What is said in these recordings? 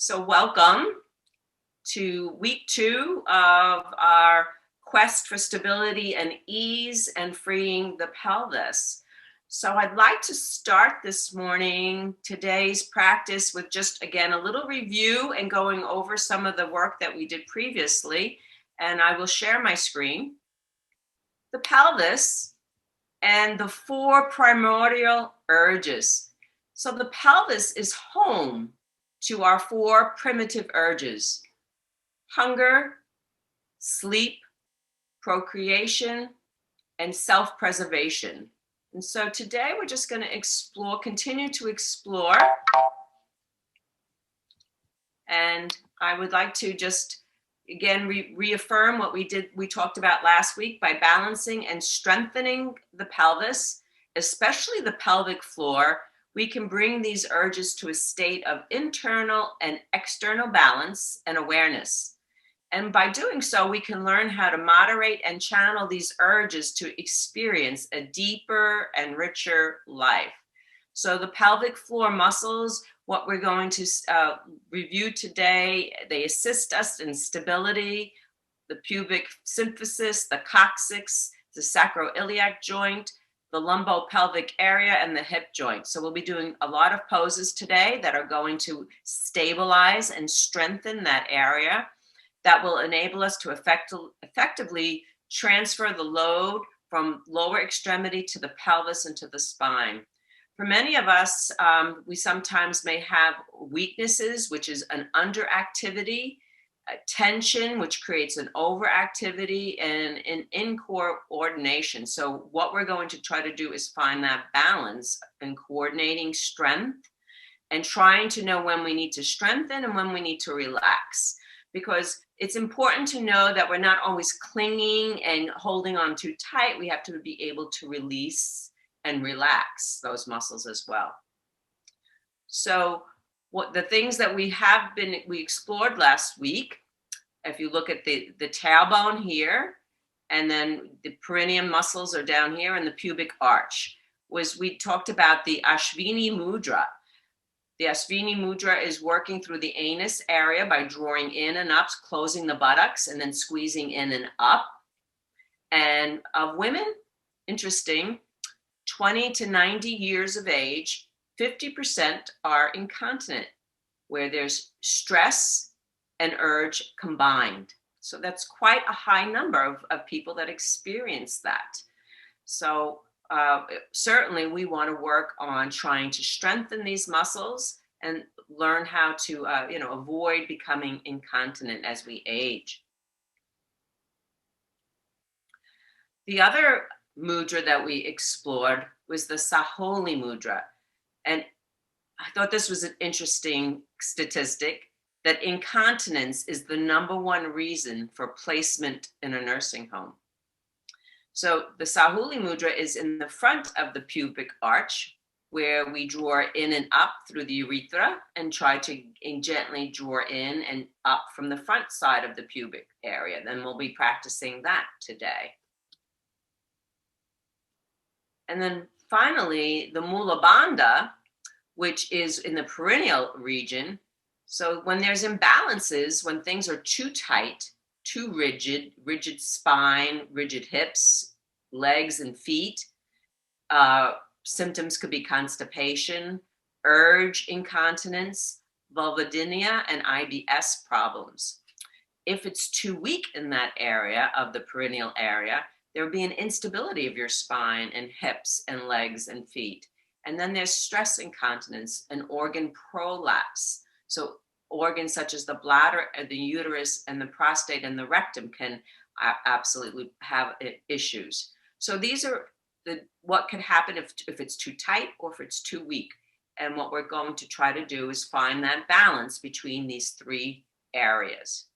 So welcome to week 2 of our quest for stability and ease and freeing the pelvis. So I'd like to start this morning, today's practice, with just, again, a little review and going over some of the work that we did previously. And I will share my screen. The pelvis and the 4 primordial urges. So the pelvis is home to our 4 primitive urges: hunger, sleep, procreation, and self-preservation. And so today we're just going to continue to explore. And I would like to just again reaffirm what we talked about last week by balancing and strengthening the pelvis, especially the pelvic floor. We can bring these urges to a state of internal and external balance and awareness. And by doing so, we can learn how to moderate and channel these urges to experience a deeper and richer life. So the pelvic floor muscles, what we're going to review today, they assist us in stability, the pubic symphysis, the coccyx, the sacroiliac joint, the lumbopelvic area, and the hip joint. So we'll be doing a lot of poses today that are going to stabilize and strengthen that area. That will enable us to effectively transfer the load from lower extremity to the pelvis and to the spine. For many of us, we sometimes may have weaknesses, which is an underactivity, tension, which creates an overactivity, and an incoordination. So what we're going to try to do is find that balance in coordinating strength and trying to know when we need to strengthen and when we need to relax. Because it's important to know that we're not always clinging and holding on too tight. We have to be able to release and relax those muscles as well. So what the things that we explored last week, if you look at the tailbone here, and then the perineum muscles are down here, and the pubic arch, we talked about the Ashvini mudra. The Ashvini mudra is working through the anus area by drawing in and up, closing the buttocks, and then squeezing in and up. And of women, interesting, 20 to 90 years of age, 50% are incontinent, where there's stress and urge combined. So that's quite a high number of people that experience that. So certainly we want to work on trying to strengthen these muscles and learn how to avoid becoming incontinent as we age. The other mudra that we explored was the Saholi mudra. And I thought this was an interesting statistic, that incontinence is the #1 reason for placement in a nursing home. So the Saholi mudra is in the front of the pubic arch, where we draw in and up through the urethra and try to gently draw in and up from the front side of the pubic area. Then we'll be practicing that today. And then finally, the Mula Bandha, which is in the perineal region. So when there's imbalances, when things are too tight, too rigid spine, rigid hips, legs and feet, symptoms could be constipation, urge incontinence, vulvodynia, and IBS problems. If it's too weak in that area of the perineal area, there will be an instability of your spine and hips and legs and feet. And then there's stress incontinence and organ prolapse. So organs such as the bladder, the uterus, and the prostate and the rectum can absolutely have issues. So these are what can happen if it's too tight or if it's too weak. And what we're going to try to do is find that balance between these 3 areas.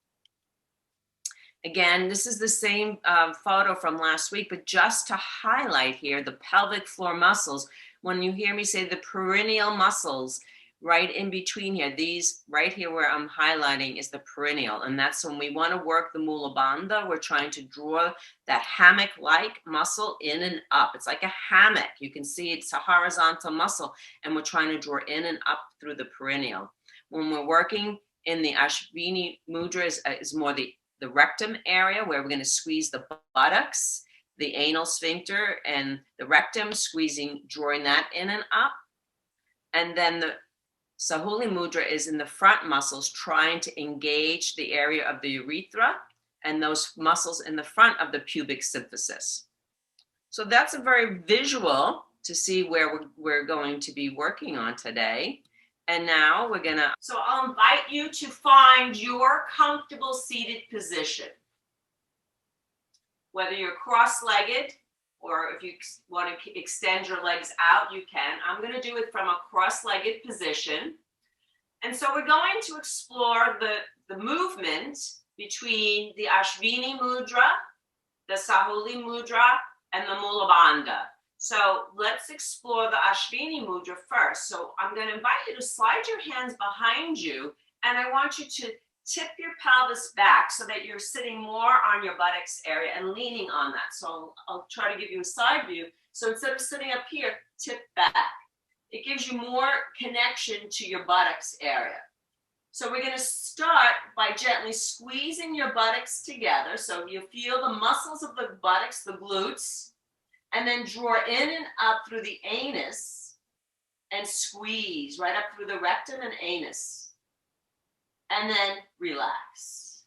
Again, this is the same photo from last week, but just to highlight here the pelvic floor muscles. When you hear me say the perineal muscles, right in between here, these right here where I'm highlighting is the perineal, and that's when we want to work the Mula Bandha. We're trying to draw that hammock-like muscle in and up. It's like a hammock. You can see it's a horizontal muscle, and we're trying to draw in and up through the perineal. When we're working in the Ashvini mudra is more the rectum area, where we're going to squeeze the buttocks, the anal sphincter, and the rectum, squeezing, drawing that in and up. And then the Sahuli mudra is in the front muscles, trying to engage the area of the urethra and those muscles in the front of the pubic symphysis. So that's a very visual to see where we're going to be working on today. And now so I'll invite you to find your comfortable seated position. Whether you're cross-legged or if you want to extend your legs out, you can. I'm going to do it from a cross-legged position. And so we're going to explore the movement between the Ashvini mudra, the Sahuli mudra, and the Mula Bandha. So let's explore the Ashvini mudra first. So I'm going to invite you to slide your hands behind you, and I want you to tip your pelvis back so that you're sitting more on your buttocks area and leaning on that. So I'll try to give you a side view. So instead of sitting up here, tip back. It gives you more connection to your buttocks area. So we're going to start by gently squeezing your buttocks together. So you feel the muscles of the buttocks, the glutes, and then draw in and up through the anus and squeeze right up through the rectum and anus. And then relax.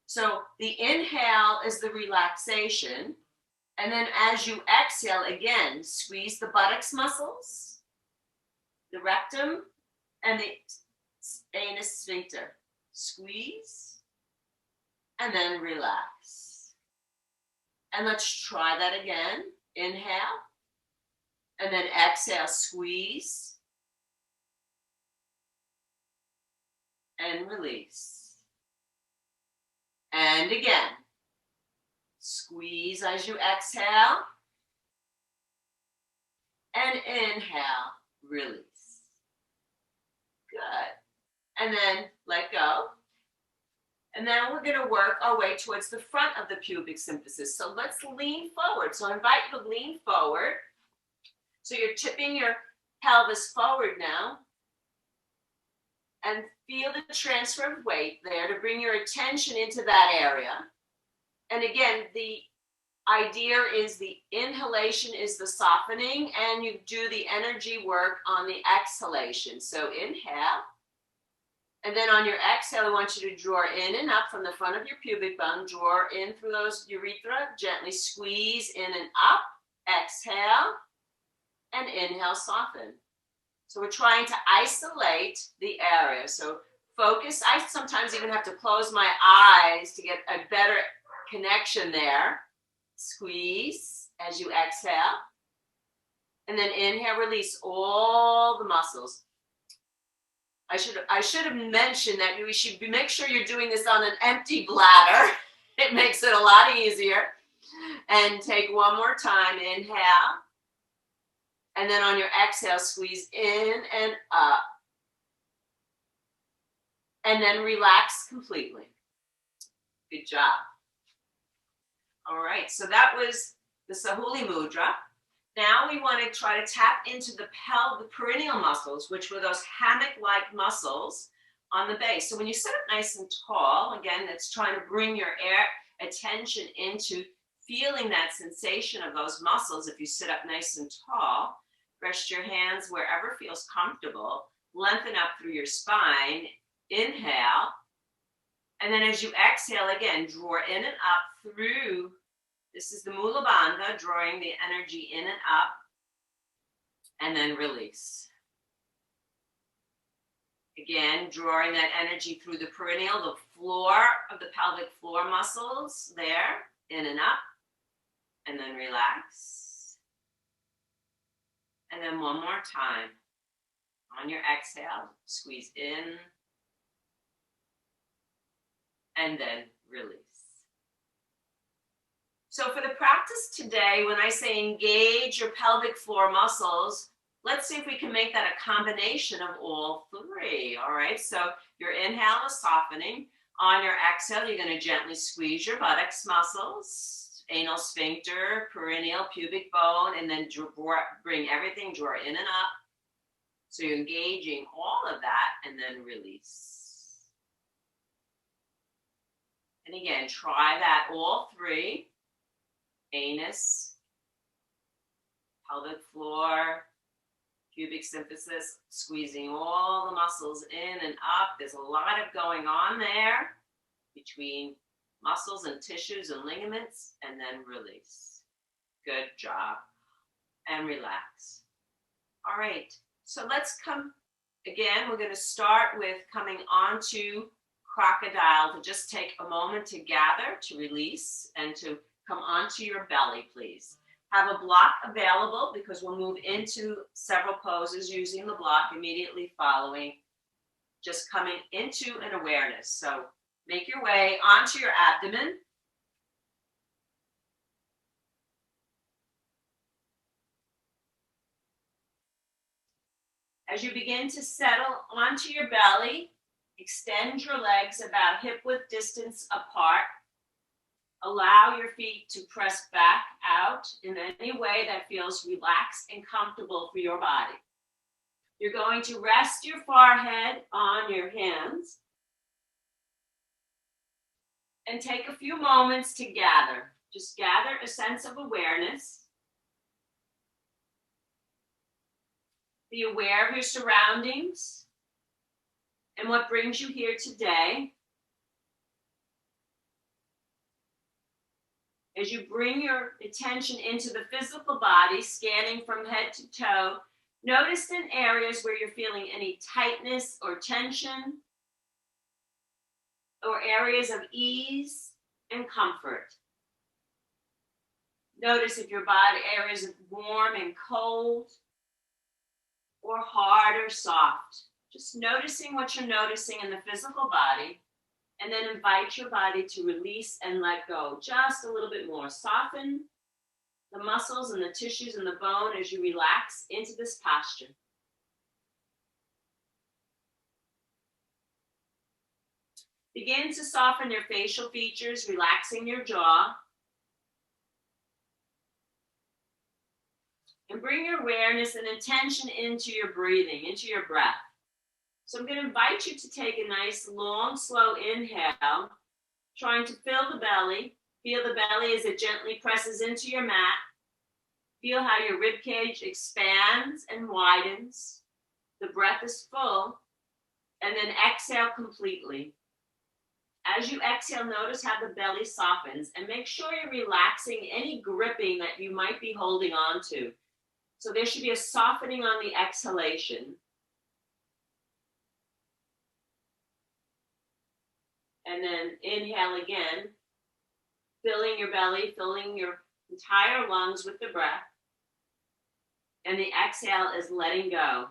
So the inhale is the relaxation. And then as you exhale, again, squeeze the buttocks muscles, the rectum, and the anus sphincter. Squeeze, and then relax. And let's try that again. Inhale, and then exhale, squeeze, and release. And again, squeeze as you exhale, and inhale, release. Good. And then let go. And now we're going to work our way towards the front of the pubic symphysis. So let's lean forward. So I invite you to lean forward. So you're tipping your pelvis forward now. And feel the transfer of weight there to bring your attention into that area. And again, the idea is the inhalation is the softening, and you do the energy work on the exhalation. So inhale. And then on your exhale, I want you to draw in and up from the front of your pubic bone. Draw in through those urethra. Gently squeeze in and up. Exhale. And inhale, soften. So we're trying to isolate the area. So focus. I sometimes even have to close my eyes to get a better connection there. Squeeze as you exhale. And then inhale, release all the muscles. I should have mentioned that we should make sure you're doing this on an empty bladder. It makes it a lot easier. And take one more time. Inhale. And then on your exhale, squeeze in and up. And then relax completely. Good job. All right, so that was the Sahuli mudra. Now we want to try to tap into the perineal muscles, which were those hammock-like muscles on the base. So when you sit up nice and tall, again, it's trying to bring your attention into feeling that sensation of those muscles. If you sit up nice and tall, rest your hands wherever feels comfortable. Lengthen up through your spine. Inhale. And then as you exhale, again, draw in and up through. This is the Mula Bandha, drawing the energy in and up, and then release. Again, drawing that energy through the perineal, the floor of the pelvic floor muscles there, in and up, and then relax. And then one more time. On your exhale, squeeze in, and then release. So for the practice today, when I say engage your pelvic floor muscles, let's see if we can make that a combination of all three, all right? So your inhale is softening. On your exhale, you're going to gently squeeze your buttocks muscles, anal sphincter, perineal, pubic bone, and then bring everything, draw in and up. So you're engaging all of that, and then release. And again, try that all three. Anus, pelvic floor, pubic symphysis, squeezing all the muscles in and up. There's a lot of going on there between muscles and tissues and ligaments, and then release. Good job. And relax. All right, so let's come, again, we're gonna start with coming onto crocodile, to just take a moment to gather, to release, and to come onto your belly, please. Have a block available because we'll move into several poses using the block immediately following, just coming into an awareness. So make your way onto your abdomen. As you begin to settle onto your belly, extend your legs about hip-width distance apart. Allow your feet to press back out in any way that feels relaxed and comfortable for your body. You're going to rest your forehead on your hands and take a few moments to gather. Just gather a sense of awareness. Be aware of your surroundings and what brings you here today. As you bring your attention into the physical body, scanning from head to toe, notice in areas where you're feeling any tightness or tension, or areas of ease and comfort. Notice if your body areas are warm and cold, or hard or soft. Just noticing what you're noticing in the physical body, and then invite your body to release and let go just a little bit more. Soften the muscles and the tissues and the bone as you relax into this posture. Begin to soften your facial features, relaxing your jaw. And bring your awareness and attention into your breathing, into your breath. So I'm going to invite you to take a nice, long, slow inhale, trying to fill the belly. Feel the belly as it gently presses into your mat. Feel how your rib cage expands and widens. The breath is full. And then exhale completely. As you exhale, notice how the belly softens. And make sure you're relaxing any gripping that you might be holding on to. So there should be a softening on the exhalation. And then inhale again, filling your belly, filling your entire lungs with the breath. And the exhale is letting go.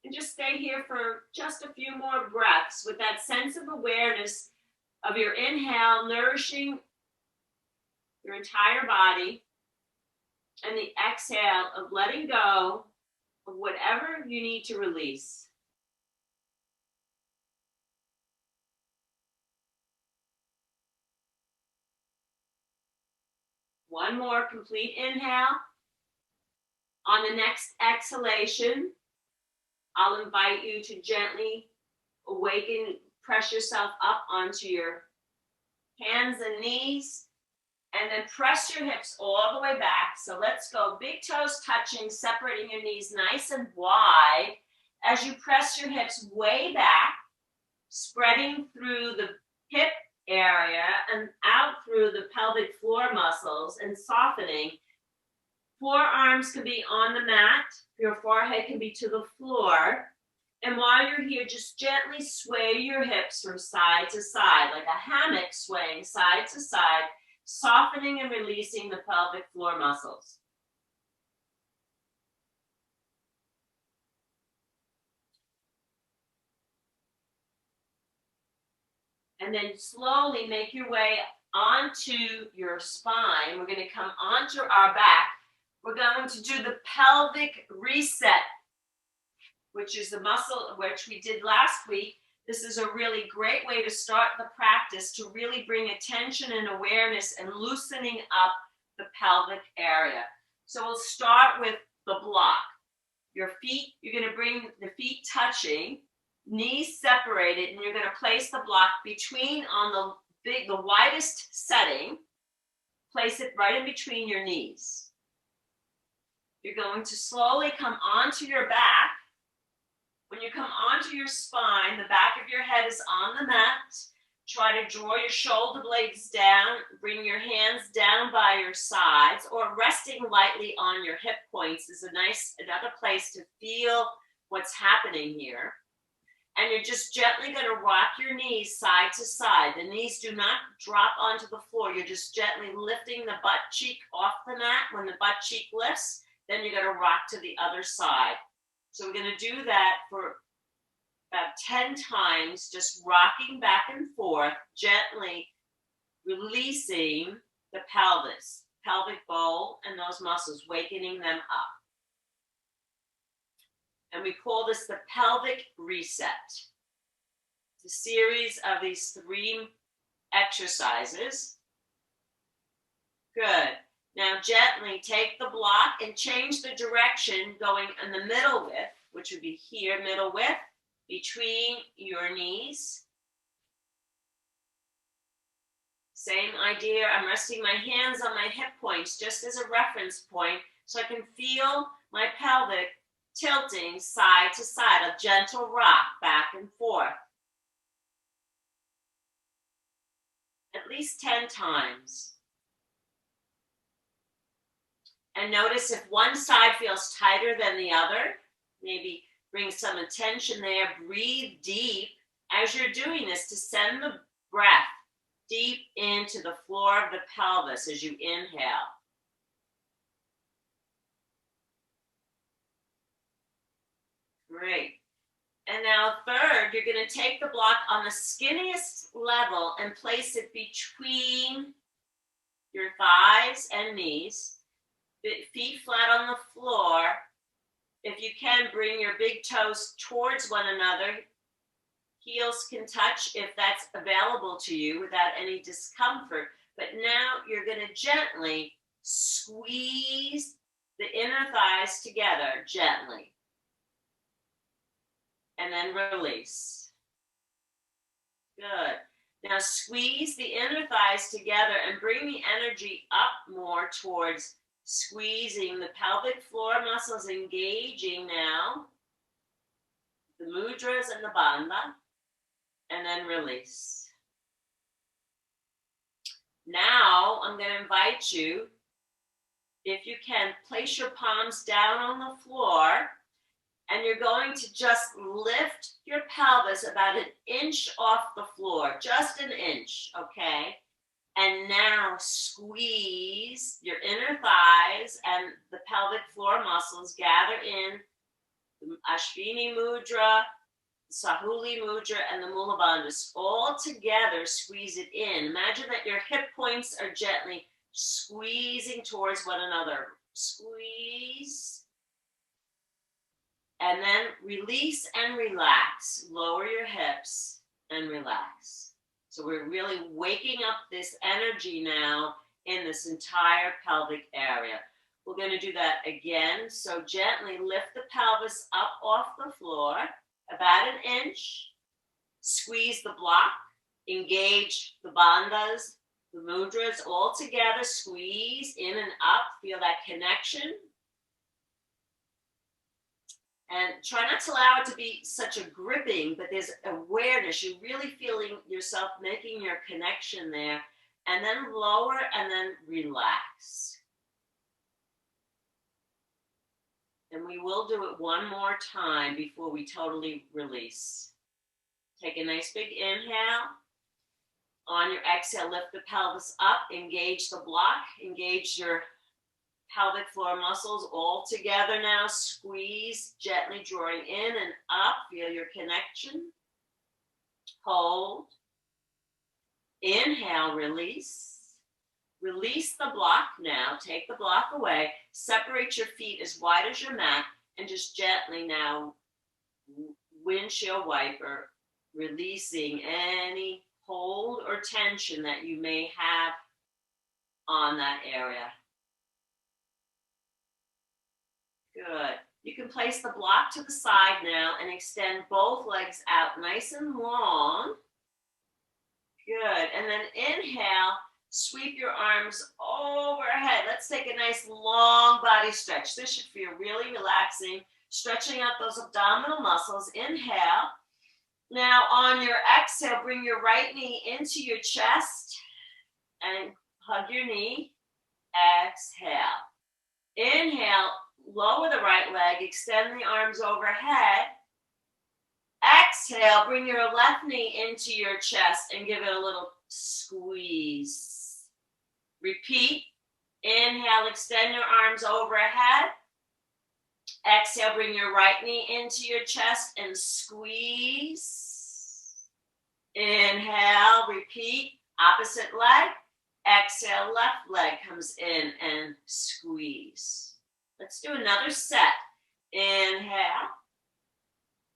And just stay here for just a few more breaths with that sense of awareness of your inhale nourishing your entire body, and the exhale of letting go of whatever you need to release. One more complete inhale. On the next exhalation, I'll invite you to gently awaken, press yourself up onto your hands and knees. And then press your hips all the way back. So let's go. Big toes touching, separating your knees nice and wide. As you press your hips way back, spreading through the hip area and out through the pelvic floor muscles and softening. Forearms can be on the mat. Your forehead can be to the floor. And while you're here, just gently sway your hips from side to side, like a hammock swaying side to side, softening and releasing the pelvic floor muscles. And then slowly make your way onto your spine. We're going to come onto our back. We're going to do the pelvic reset, which is the muscle which we did last week. This is a really great way to start the practice to really bring attention and awareness and loosening up the pelvic area. So we'll start with the block. Your feet, you're going to bring the feet touching. knees separated, and you're going to place the block between on the widest setting. Place it right in between your knees. You're going to slowly come onto your back. When you come onto your spine, the back of your head is on the mat. Try to draw your shoulder blades down. Bring your hands down by your sides, or resting lightly on your hip points is another place to feel what's happening here. And you're just gently going to rock your knees side to side. The knees do not drop onto the floor. You're just gently lifting the butt cheek off the mat. When the butt cheek lifts, then you're going to rock to the other side. So we're going to do that for about 10 times, just rocking back and forth, gently releasing the pelvis, pelvic bowl, and those muscles, wakening them up. And we call this the pelvic reset. It's a series of these 3 exercises. Good. Now gently take the block and change the direction, going in the middle width, which would be here, middle width, between your knees. Same idea. I'm resting my hands on my hip points just as a reference point so I can feel my pelvic tilting side to side, a gentle rock back and forth. At least 10 times. And notice if one side feels tighter than the other, maybe bring some attention there. Breathe deep as you're doing this to send the breath deep into the floor of the pelvis as you inhale. Great. And now third, you're going to take the block on the skinniest level and place it between your thighs and knees. Feet flat on the floor. If you can, bring your big toes towards one another. Heels can touch if that's available to you without any discomfort. But now you're going to gently squeeze the inner thighs together, gently. And then release. Good. Now squeeze the inner thighs together and bring the energy up more towards squeezing the pelvic floor muscles, engaging now the mudras and the bandha, and then release. Now I'm going to invite you, if you can, place your palms down on the floor, and you're going to just lift your pelvis about an inch off the floor, just an inch, okay? And now squeeze your inner thighs and the pelvic floor muscles, gather in the Ashwini Mudra, Sahuli Mudra, and the Mula Bandhas. All together, squeeze it in. Imagine that your hip points are gently squeezing towards one another. Squeeze. And then release and relax. Lower your hips and relax. So we're really waking up this energy now in this entire pelvic area. We're going to do that again. So gently lift the pelvis up off the floor, about an inch. Squeeze the block. Engage the bandhas, the mudras all together. Squeeze in and up. Feel that connection. And try not to allow it to be such a gripping, but there's awareness. You're really feeling yourself making your connection there. And then lower and then relax. And we will do it one more time before we totally release. Take a nice big inhale. On your exhale, lift the pelvis up. Engage the block. Engage your pelvic floor muscles all together now. Squeeze, gently drawing in and up. Feel your connection. Hold. Inhale, release. Release the block now. Take the block away. Separate your feet as wide as your mat and just gently now windshield wiper, releasing any hold or tension that you may have on that area. Good. You can place the block to the side now and extend both legs out nice and long. Good. And then inhale, sweep your arms overhead. Let's take a nice long body stretch. This should feel really relaxing, stretching out those abdominal muscles. Inhale. Now on your exhale, bring your right knee into your chest and hug your knee. Exhale. Inhale, lower the right leg, extend the arms overhead. Exhale, bring your left knee into your chest and give it a little squeeze. Repeat. Inhale, extend your arms overhead. Exhale, bring your right knee into your chest and squeeze. Inhale, repeat. Opposite leg. Exhale, left leg comes in and squeeze. Let's do another set. Inhale.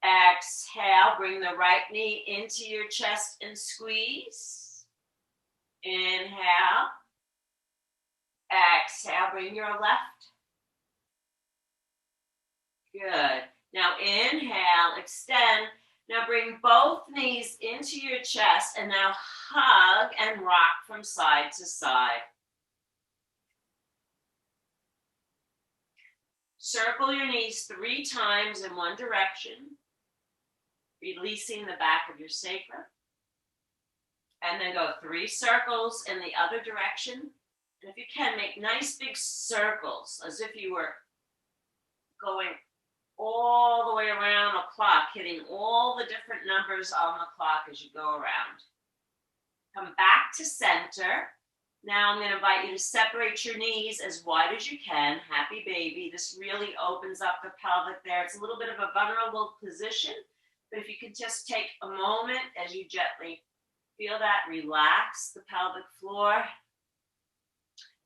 Exhale, bring the right knee into your chest and squeeze. Inhale. Exhale, bring your left. Good. Now inhale, extend. Now bring both knees into your chest and now hug and rock from side to side. Circle your knees 3 times in one direction, releasing the back of your sacrum. And then go 3 circles in the other direction. And if you can, make nice big circles as if you were going all the way around a clock, hitting all the different numbers on the clock as you go around. Come back to center. Now I'm going to invite you to separate your knees as wide as you can. Happy baby. This really opens up the pelvic there. It's a little bit of a vulnerable position, but if you could just take a moment as you gently feel that, relax the pelvic floor.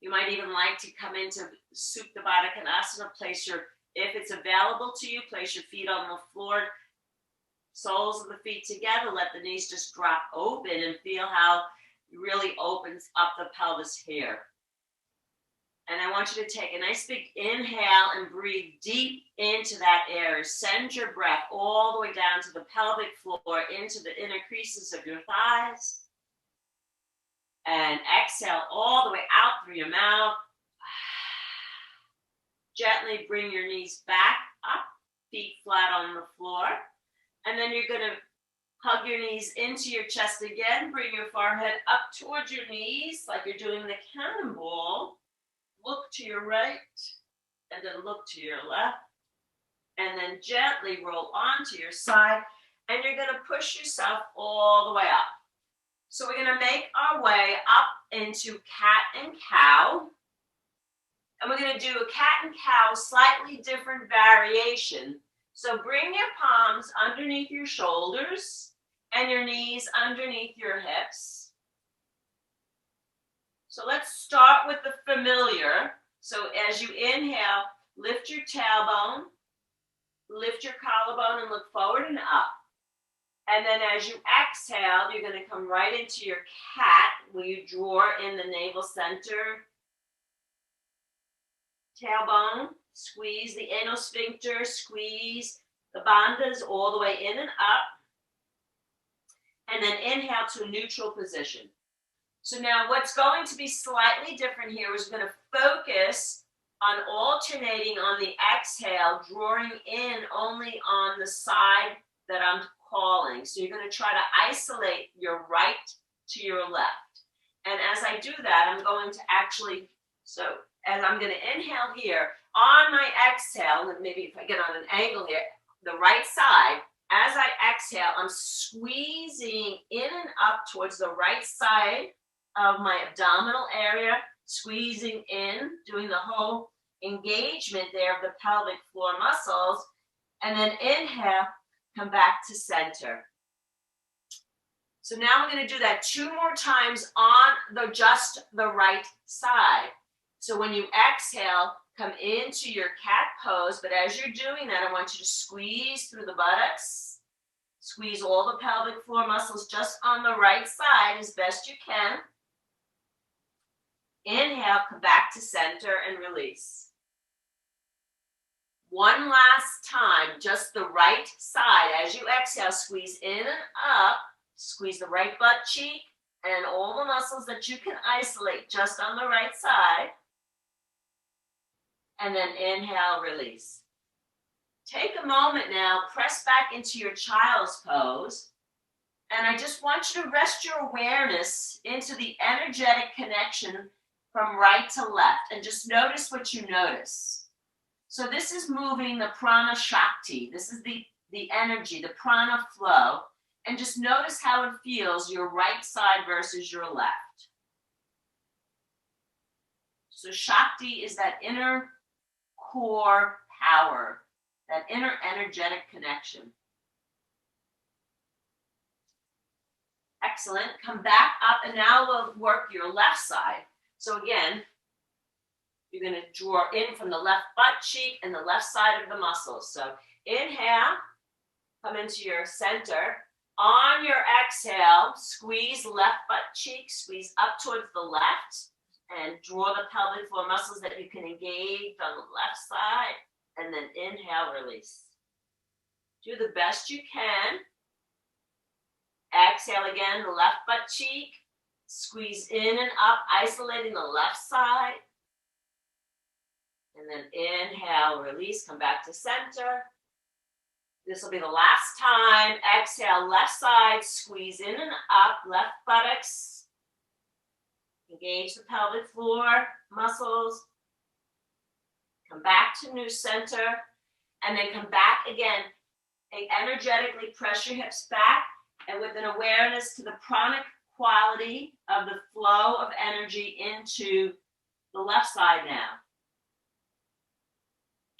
You might even like to come into Supta Baddha Konasana, place your, if it's available to you, place your feet on the floor, soles of the feet together, let the knees just drop open and feel how it really opens up the pelvis here. And I want you to take a nice big inhale and breathe deep into that air. Send your breath all the way down to the pelvic floor, into the inner creases of your thighs. And exhale all the way out through your mouth. Gently bring your knees back up, feet flat on the floor. And then you're going to hug your knees into your chest again. Bring your forehead up towards your knees like you're doing the cannonball. Look to your right and then look to your left. And then gently roll onto your side. And you're going to push yourself all the way up. So we're going to make our way up into cat and cow. And we're going to do a cat and cow, slightly different variation. So bring your palms underneath your shoulders and your knees underneath your hips. So let's start with the familiar. So as you inhale, lift your tailbone, lift your collarbone and look forward and up. And then as you exhale, you're going to come right into your cat where you draw in the navel center. Tailbone, squeeze the anal sphincter, squeeze the bandhas all the way in and up. And then inhale to a neutral position. So now what's going to be slightly different here is we're going to focus on alternating on the exhale, drawing in only on the side that I'm calling. So you're going to try to isolate your right to your left. And as I do that, I'm going to actually, so as I'm going to inhale here, on my exhale, and maybe if I get on an angle here, the right side, as I exhale, I'm squeezing in and up towards the right side of my abdominal area, squeezing in, doing the whole engagement there of the pelvic floor muscles. And then inhale, come back to center. So now we're going to do that 2 more times on just the right side. So when you exhale, come into your cat pose, but as you're doing that, I want you to squeeze through the buttocks, squeeze all the pelvic floor muscles just on the right side as best you can. Inhale, come back to center and release. One last time, just the right side. As you exhale, squeeze in and up. Squeeze the right butt cheek and all the muscles that you can isolate just on the right side. And then inhale, release. Take a moment now, press back into your child's pose. And I just want you to rest your awareness into the energetic connection from right to left. And just notice what you notice. So this is moving the prana shakti. This is the energy, the prana flow. And just notice how it feels, your right side versus your left. So shakti is that inner core power, that inner energetic connection. Excellent. Come back up, and now we'll work your left side. So again, you're going to draw in from the left butt cheek and the left side of the muscles. So inhale, come into your center. On your exhale, squeeze left butt cheek, squeeze up towards the left, and draw the pelvic floor muscles that you can engage on the left side. And then inhale, release. Do the best you can. Exhale again, the left butt cheek. Squeeze in and up, isolating the left side. And then inhale, release, come back to center. This will be the last time. Exhale, left side, squeeze in and up, left buttocks. Engage the pelvic floor muscles. Come back to new center. And then come back again. Energetically press your hips back. And with an awareness to the pranic quality of the flow of energy into the left side now.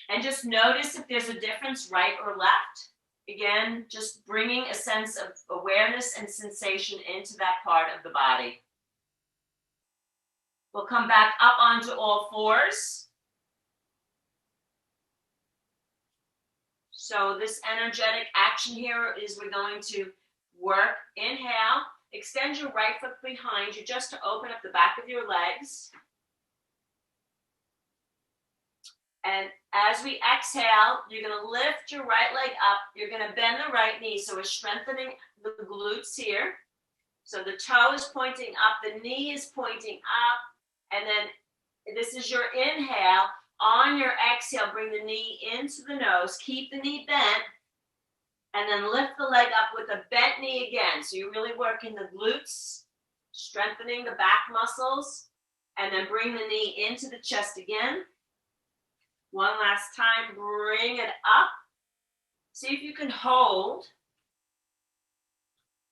And just notice if there's a difference, right or left. Again, just bringing a sense of awareness and sensation into that part of the body. We'll come back up onto all fours. So this energetic action here is we're going to work. Inhale, extend your right foot behind you just to open up the back of your legs. And as we exhale, you're going to lift your right leg up. You're going to bend the right knee. So we're strengthening the glutes here. So the toe is pointing up, the knee is pointing up. And then this is your inhale. On your exhale, bring the knee into the nose. Keep the knee bent. And then lift the leg up with a bent knee again. So you're really working the glutes, strengthening the back muscles. And then bring the knee into the chest again. One last time, bring it up. See if you can hold.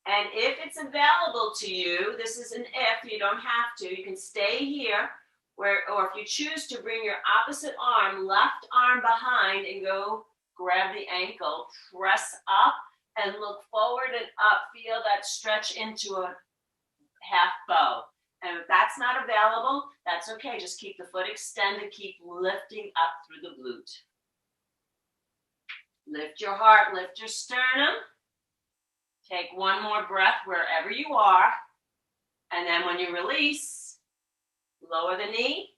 And if it's available to you, this is an if, you don't have to, you can stay here. Or if you choose to bring your opposite arm, left arm behind and go grab the ankle, press up and look forward and up. Feel that stretch into a half bow. And if that's not available, that's okay. Just keep the foot extended. Keep lifting up through the glute. Lift your heart, lift your sternum. Take one more breath wherever you are. And then when you release, lower the knee.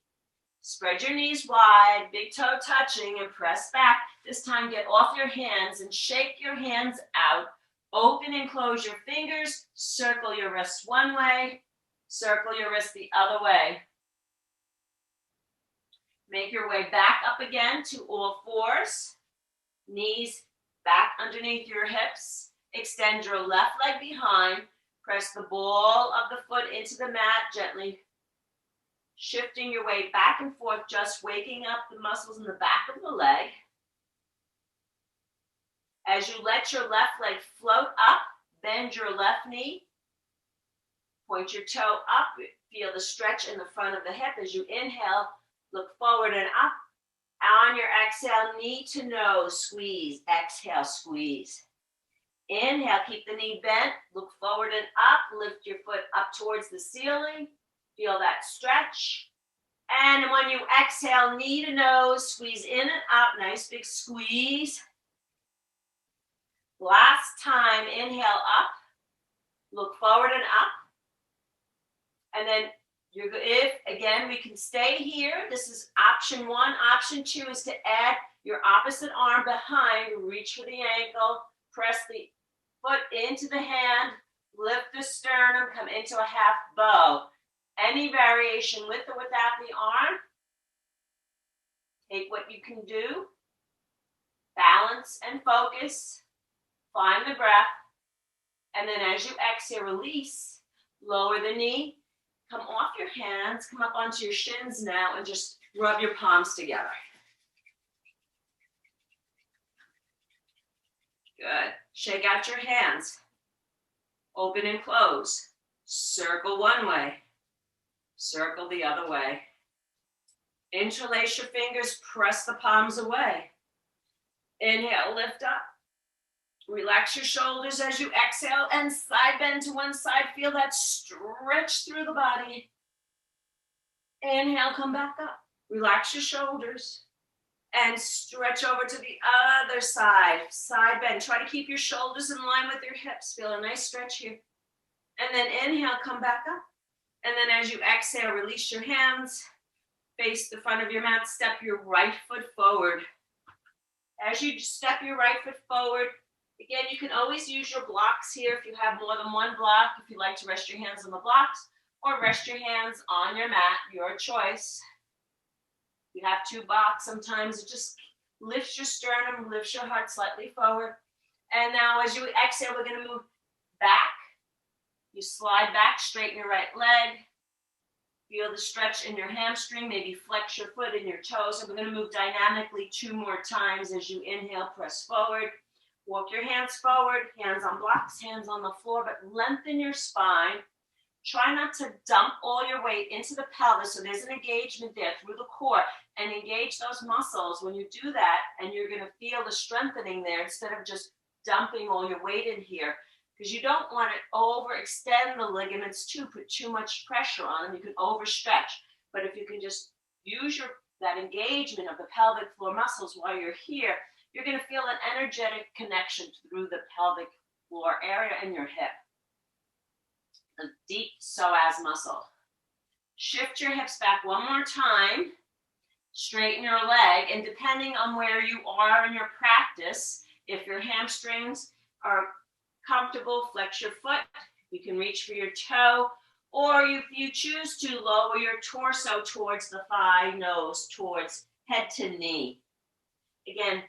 Spread your knees wide, big toe touching, and press back. This time get off your hands and shake your hands out. Open and close your fingers. Circle your wrists one way. Circle your wrist the other way. Make your way back up again to all fours. Knees back underneath your hips. Extend your left leg behind. Press the ball of the foot into the mat gently. Shifting your way back and forth, just waking up the muscles in the back of the leg. As you let your left leg float up, bend your left knee. Point your toe up. Feel the stretch in the front of the hip. As you inhale, look forward and up. On your exhale, knee to nose, squeeze. Exhale, squeeze. Inhale, keep the knee bent. Look forward and up. Lift your foot up towards the ceiling. Feel that stretch. And when you exhale, knee to nose, squeeze in and up. Nice big squeeze. Last time, inhale up. Look forward and up. And then if, again, we can stay here. This is option one. Option two is to add Your opposite arm behind, reach for the ankle, press the foot into the hand, lift the sternum, come into a half bow. Any variation with or without the arm, take what you can do, balance and focus, find the breath, and then as you exhale, release, lower the knee, come off your hands, come up onto your shins now, and just rub your palms together. Good. Shake out your hands. Open and close. Circle one way. Circle the other way. Interlace your fingers, press the palms away. Inhale, lift up. Relax your shoulders as you exhale and side bend to one side. Feel that stretch through the body. Inhale, come back up. Relax your shoulders and stretch over to the other side. Side bend. Try to keep your shoulders in line with your hips. Feel a nice stretch here. And then inhale, come back up. And then as you exhale, release your hands. Face the front of your mat. Step your right foot forward. As you step your right foot forward, again, you can always use your blocks here if you have more than one block, if you like to rest your hands on the blocks, or rest your hands on your mat, your choice. If you have two blocks, sometimes it just lifts your sternum, lifts your heart slightly forward. And now as you exhale, we're going to move back. You slide back, straighten your right leg. Feel the stretch in your hamstring, maybe flex your foot and your toes. And we're going to move dynamically 2 more times as you inhale, press forward. Walk your hands forward, hands on blocks, hands on the floor, but lengthen your spine. Try not to dump all your weight into the pelvis, so there's an engagement there through the core, and engage those muscles when you do that, and you're going to feel the strengthening there instead of just dumping all your weight in here, because you don't want to overextend the ligaments too, put too much pressure on them. You can overstretch, but if you can just use that engagement of the pelvic floor muscles while you're here, you're going to feel an energetic connection through the pelvic floor area and your hip. A deep psoas muscle. Shift your hips back one more time. Straighten your leg. And depending on where you are in your practice, if your hamstrings are comfortable, flex your foot. You can reach for your toe. Or if you choose to, lower your torso towards the thigh, nose, towards head to knee. Again,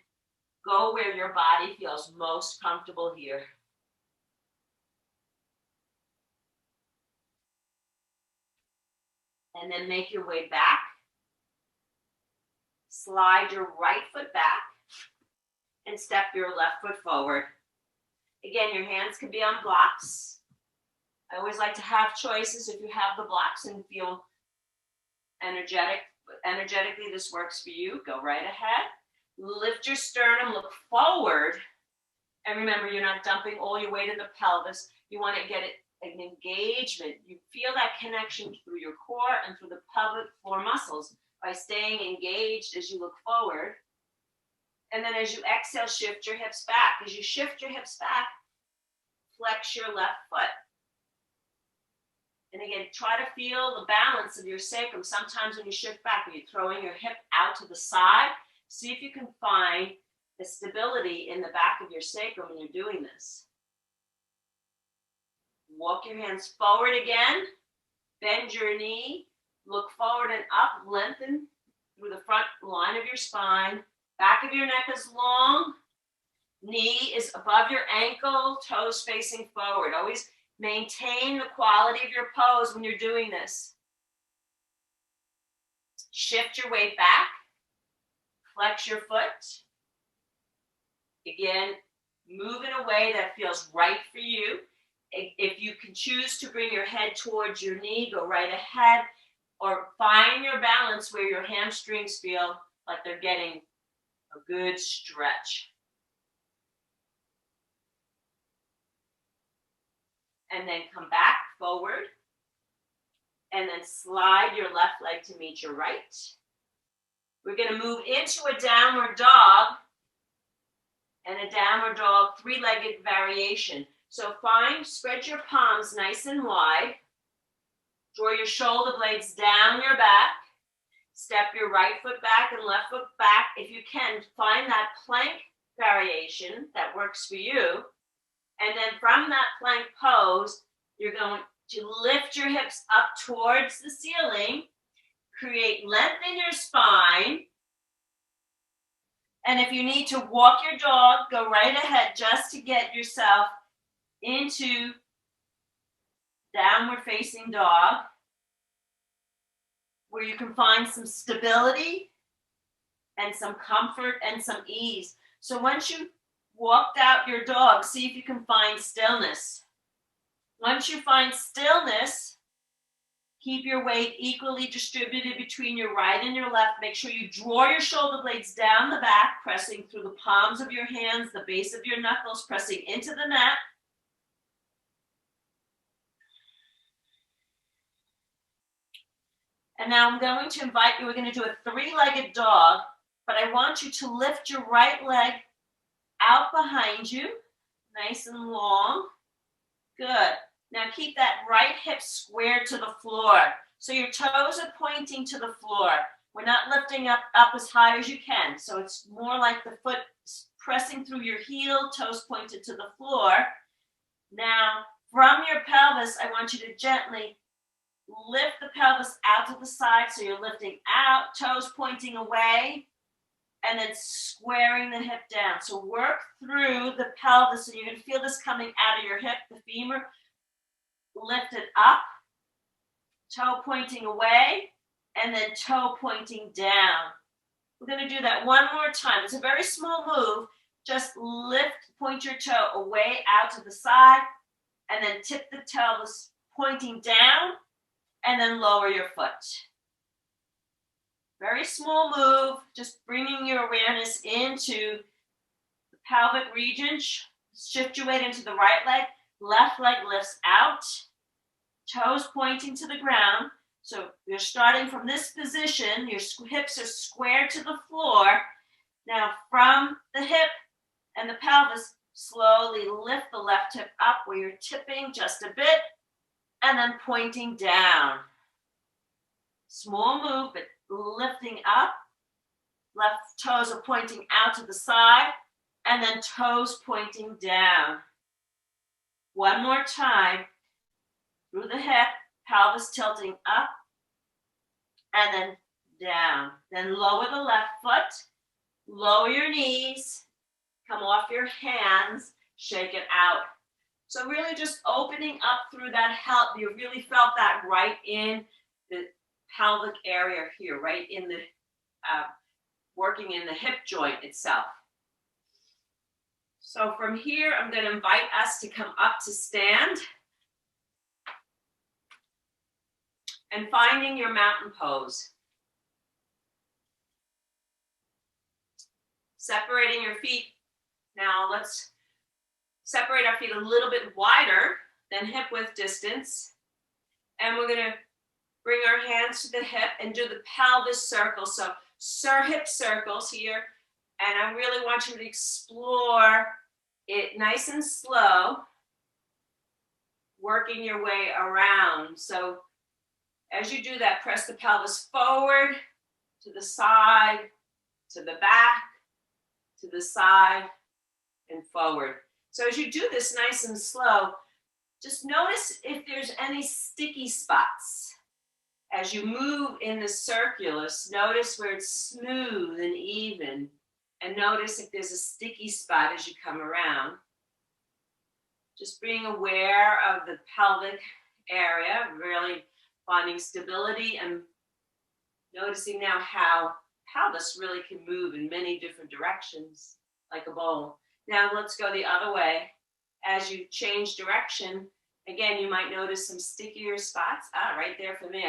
go where your body feels most comfortable here. And then make your way back. Slide your right foot back and step your left foot forward. Again, your hands can be on blocks. I always like to have choices if you have the blocks and feel energetic. Energetically, this works for you. Go right ahead. Lift your sternum, look forward. And remember, you're not dumping all your weight in the pelvis. You want to get an engagement. You feel that connection through your core and through the pelvic floor muscles by staying engaged as you look forward. And then as you exhale, shift your hips back. As you shift your hips back, flex your left foot. And again, try to feel the balance of your sacrum. Sometimes when you shift back, when you're throwing your hip out to the side, see if you can find the stability in the back of your sacrum when you're doing this. Walk your hands forward again. Bend your knee. Look forward and up. Lengthen through the front line of your spine. Back of your neck is long. Knee is above your ankle. Toes facing forward. Always maintain the quality of your pose when you're doing this. Shift your weight back. Flex your foot. Again, move in a way that feels right for you. If you can choose to bring your head towards your knee, go right ahead. Or find your balance where your hamstrings feel like they're getting a good stretch. And then come back forward. And then slide your left leg to meet your right. We're going to move into a downward dog. And a downward dog, 3-legged variation. So spread your palms nice and wide. Draw your shoulder blades down your back. Step your right foot back and left foot back. If you can, find that plank variation that works for you. And then from that plank pose, you're going to lift your hips up towards the ceiling, create length in your spine. And if you need to walk your dog, go right ahead just to get yourself into downward facing dog, where you can find some stability and some comfort and some ease. So once you walked out your dog, see if you can find stillness. Once you find stillness, keep your weight equally distributed between your right and your left. Make sure you draw your shoulder blades down the back, pressing through the palms of your hands, the base of your knuckles, pressing into the mat. And now I'm going to invite you, we're going to do a three-legged dog, but I want you to lift your right leg out behind you, nice and long. Good. Now keep that right hip squared to the floor. So your toes are pointing to the floor. We're not lifting up as high as you can. So it's more like the foot pressing through your heel, toes pointed to the floor. Now from your pelvis, I want you to gently lift the pelvis out to the side. So you're lifting out, toes pointing away, and then squaring the hip down. So work through the pelvis, and you're going to feel this coming out of your hip, the femur. Lift it up, toe pointing away, and then toe pointing down. We're going to do that one more time. It's a very small move. Just lift, point your toe away out to the side, and then tip the pelvis pointing down, and then lower your foot. Very small move, just bringing your awareness into the pelvic region. Shift your weight into the right leg. Left leg lifts out. Toes pointing to the ground. So you're starting from this position. Your hips are squared to the floor. Now from the hip and the pelvis, slowly lift the left hip up where you're tipping just a bit, and then pointing down. Small move, but lifting up. Left toes are pointing out to the side, and then toes pointing down. One more time. Through the hip, pelvis tilting up, and then down. Then lower the left foot, lower your knees, come off your hands, shake it out. So really just opening up through that help. You really felt that right in the pelvic area here, right in the, working in the hip joint itself. So from here, I'm going to invite us to come up to stand. And finding your mountain pose. Separating your feet. Now let's separate our feet a little bit wider than hip width distance. And we're going to bring our hands to the hip and do the pelvis circle. So hip circles here. And I really want you to explore it nice and slow, working your way around. So as you do that, press the pelvis forward, to the side, to the back, to the side, and forward. So as you do this nice and slow, just notice if there's any sticky spots. As you move in the circulus, notice where it's smooth and even, and notice if there's a sticky spot as you come around. Just being aware of the pelvic area, really finding stability and noticing now how pelvis really can move in many different directions, like a bowl. Now let's go the other way. As you change direction, again, you might notice some stickier spots. Right there for me,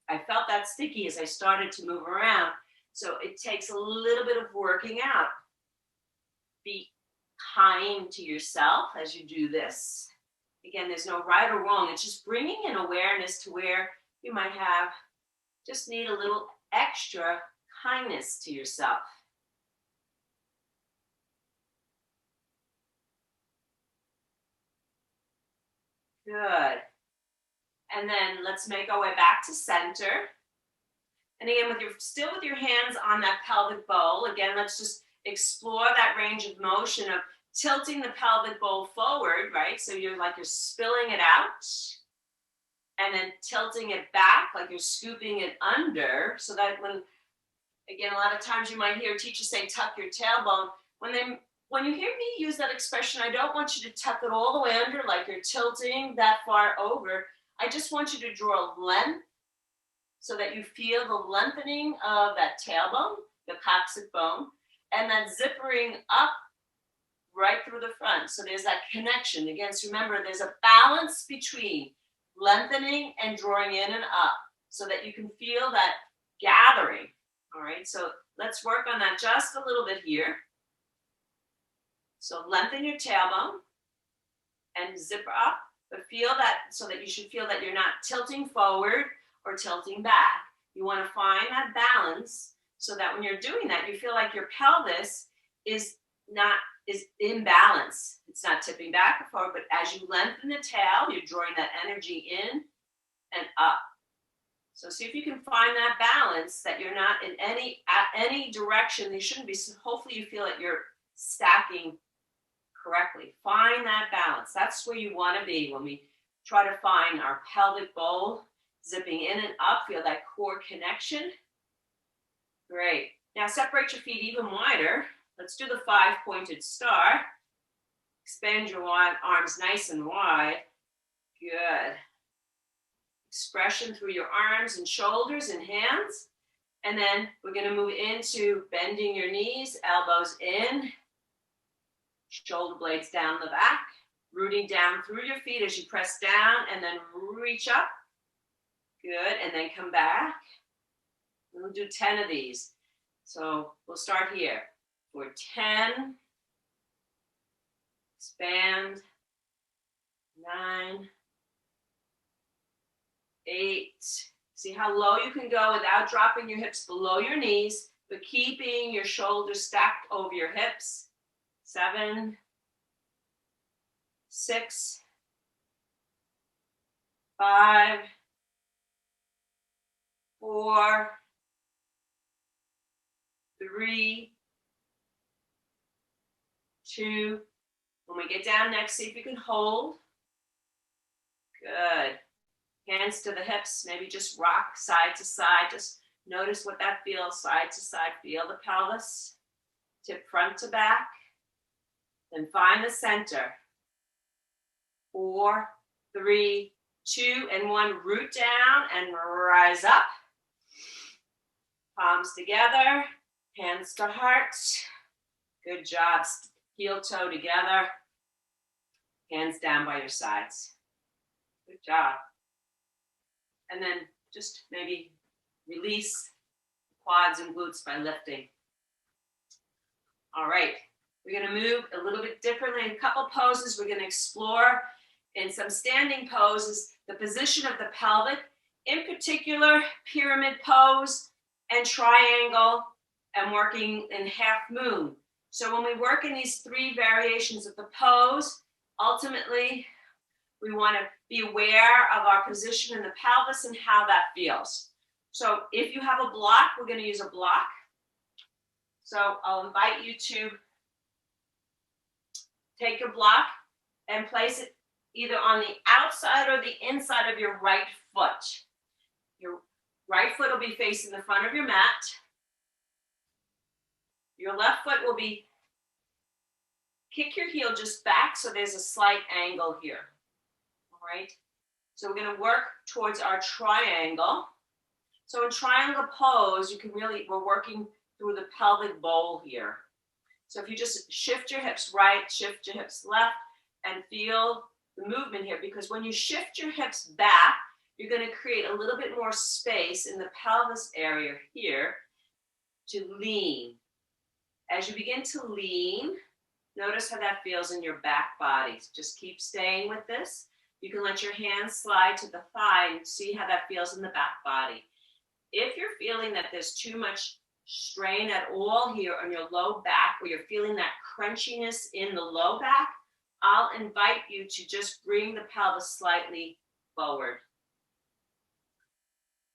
I felt that sticky as I started to move around. So it takes a little bit of working out. Be kind to yourself as you do this. Again, there's no right or wrong. It's just bringing in awareness to where you might just need a little extra kindness to yourself. Good. And then let's make our way back to center. And again, still with your hands on that pelvic bowl, again, let's just explore that range of motion of tilting the pelvic bowl forward, right? So you're spilling it out and then tilting it back, like you're scooping it under, so that again, a lot of times you might hear teachers say, tuck your tailbone. When you hear me use that expression, I don't want you to tuck it all the way under like you're tilting that far over. I just want you to draw length so that you feel the lengthening of that tailbone, the coccyx bone, and then zippering up right through the front. So there's that connection. Again, so remember, there's a balance between lengthening and drawing in and up so that you can feel that gathering. All right, so let's work on that just a little bit here. So lengthen your tailbone and zipper up, but feel that, so that you should feel that you're not tilting forward or tilting back. You want to find that balance so that when you're doing that, you feel like your pelvis is in balance. It's not tipping back or forward, but as you lengthen the tail, you're drawing that energy in and up. So see if you can find that balance, that you're not in any direction. They shouldn't be. So hopefully you feel that you're stacking correctly. Find that balance. That's where you want to be when we try to find our pelvic bowl, zipping in and up. Feel that core connection. Great. Now separate your feet even wider. Let's do the 5-pointed star. Expand your arms nice and wide. Good. Expression through your arms and shoulders and hands. And then we're going to move into bending your knees, elbows in, shoulder blades down the back, rooting down through your feet as you press down and then reach up. Good. And then come back. We'll do 10 of these. So we'll start here. For 10, expand, 9, 8. See how low you can go without dropping your hips below your knees, but keeping your shoulders stacked over your hips. 7, 6, 5, 4, 3, 2. When we get down next, see if you can hold. Good. Hands to the hips, maybe just rock side to side. Just notice what that feels, side to side. Feel the pelvis, tip front to back. Then find the center. 4, 3, 2, and 1. Root down and rise up. Palms together, hands to heart. Good job. Heel toe together. Hands down by your sides. Good job. And then just maybe release quads and glutes by lifting. All right. We're going to move a little bit differently. A couple poses we're going to explore in some standing poses, the position of the pelvic, in particular pyramid pose and triangle, and working in half moon. So when we work in these 3 variations of the pose, ultimately we want to be aware of our position in the pelvis and how that feels. So if you have a block, we're going to use a block. So I'll invite you to take your block and place it either on the outside or the inside of your right foot. Your right foot will be facing the front of your mat. Your left foot will be, kick your heel just back so there's a slight angle here. All right. So we're going to work towards our triangle. So in triangle pose, you can really, we're working through the pelvic bowl here. So if you just shift your hips right, shift your hips left, and feel the movement here, because when you shift your hips back, you're going to create a little bit more space in the pelvis area here to lean. As you begin to lean, notice how that feels in your back body. Just keep staying with this. You can let your hands slide to the thigh and see how that feels in the back body. If you're feeling that there's too much strain at all here on your low back, or you're feeling that crunchiness in the low back, I'll invite you to just bring the pelvis slightly forward.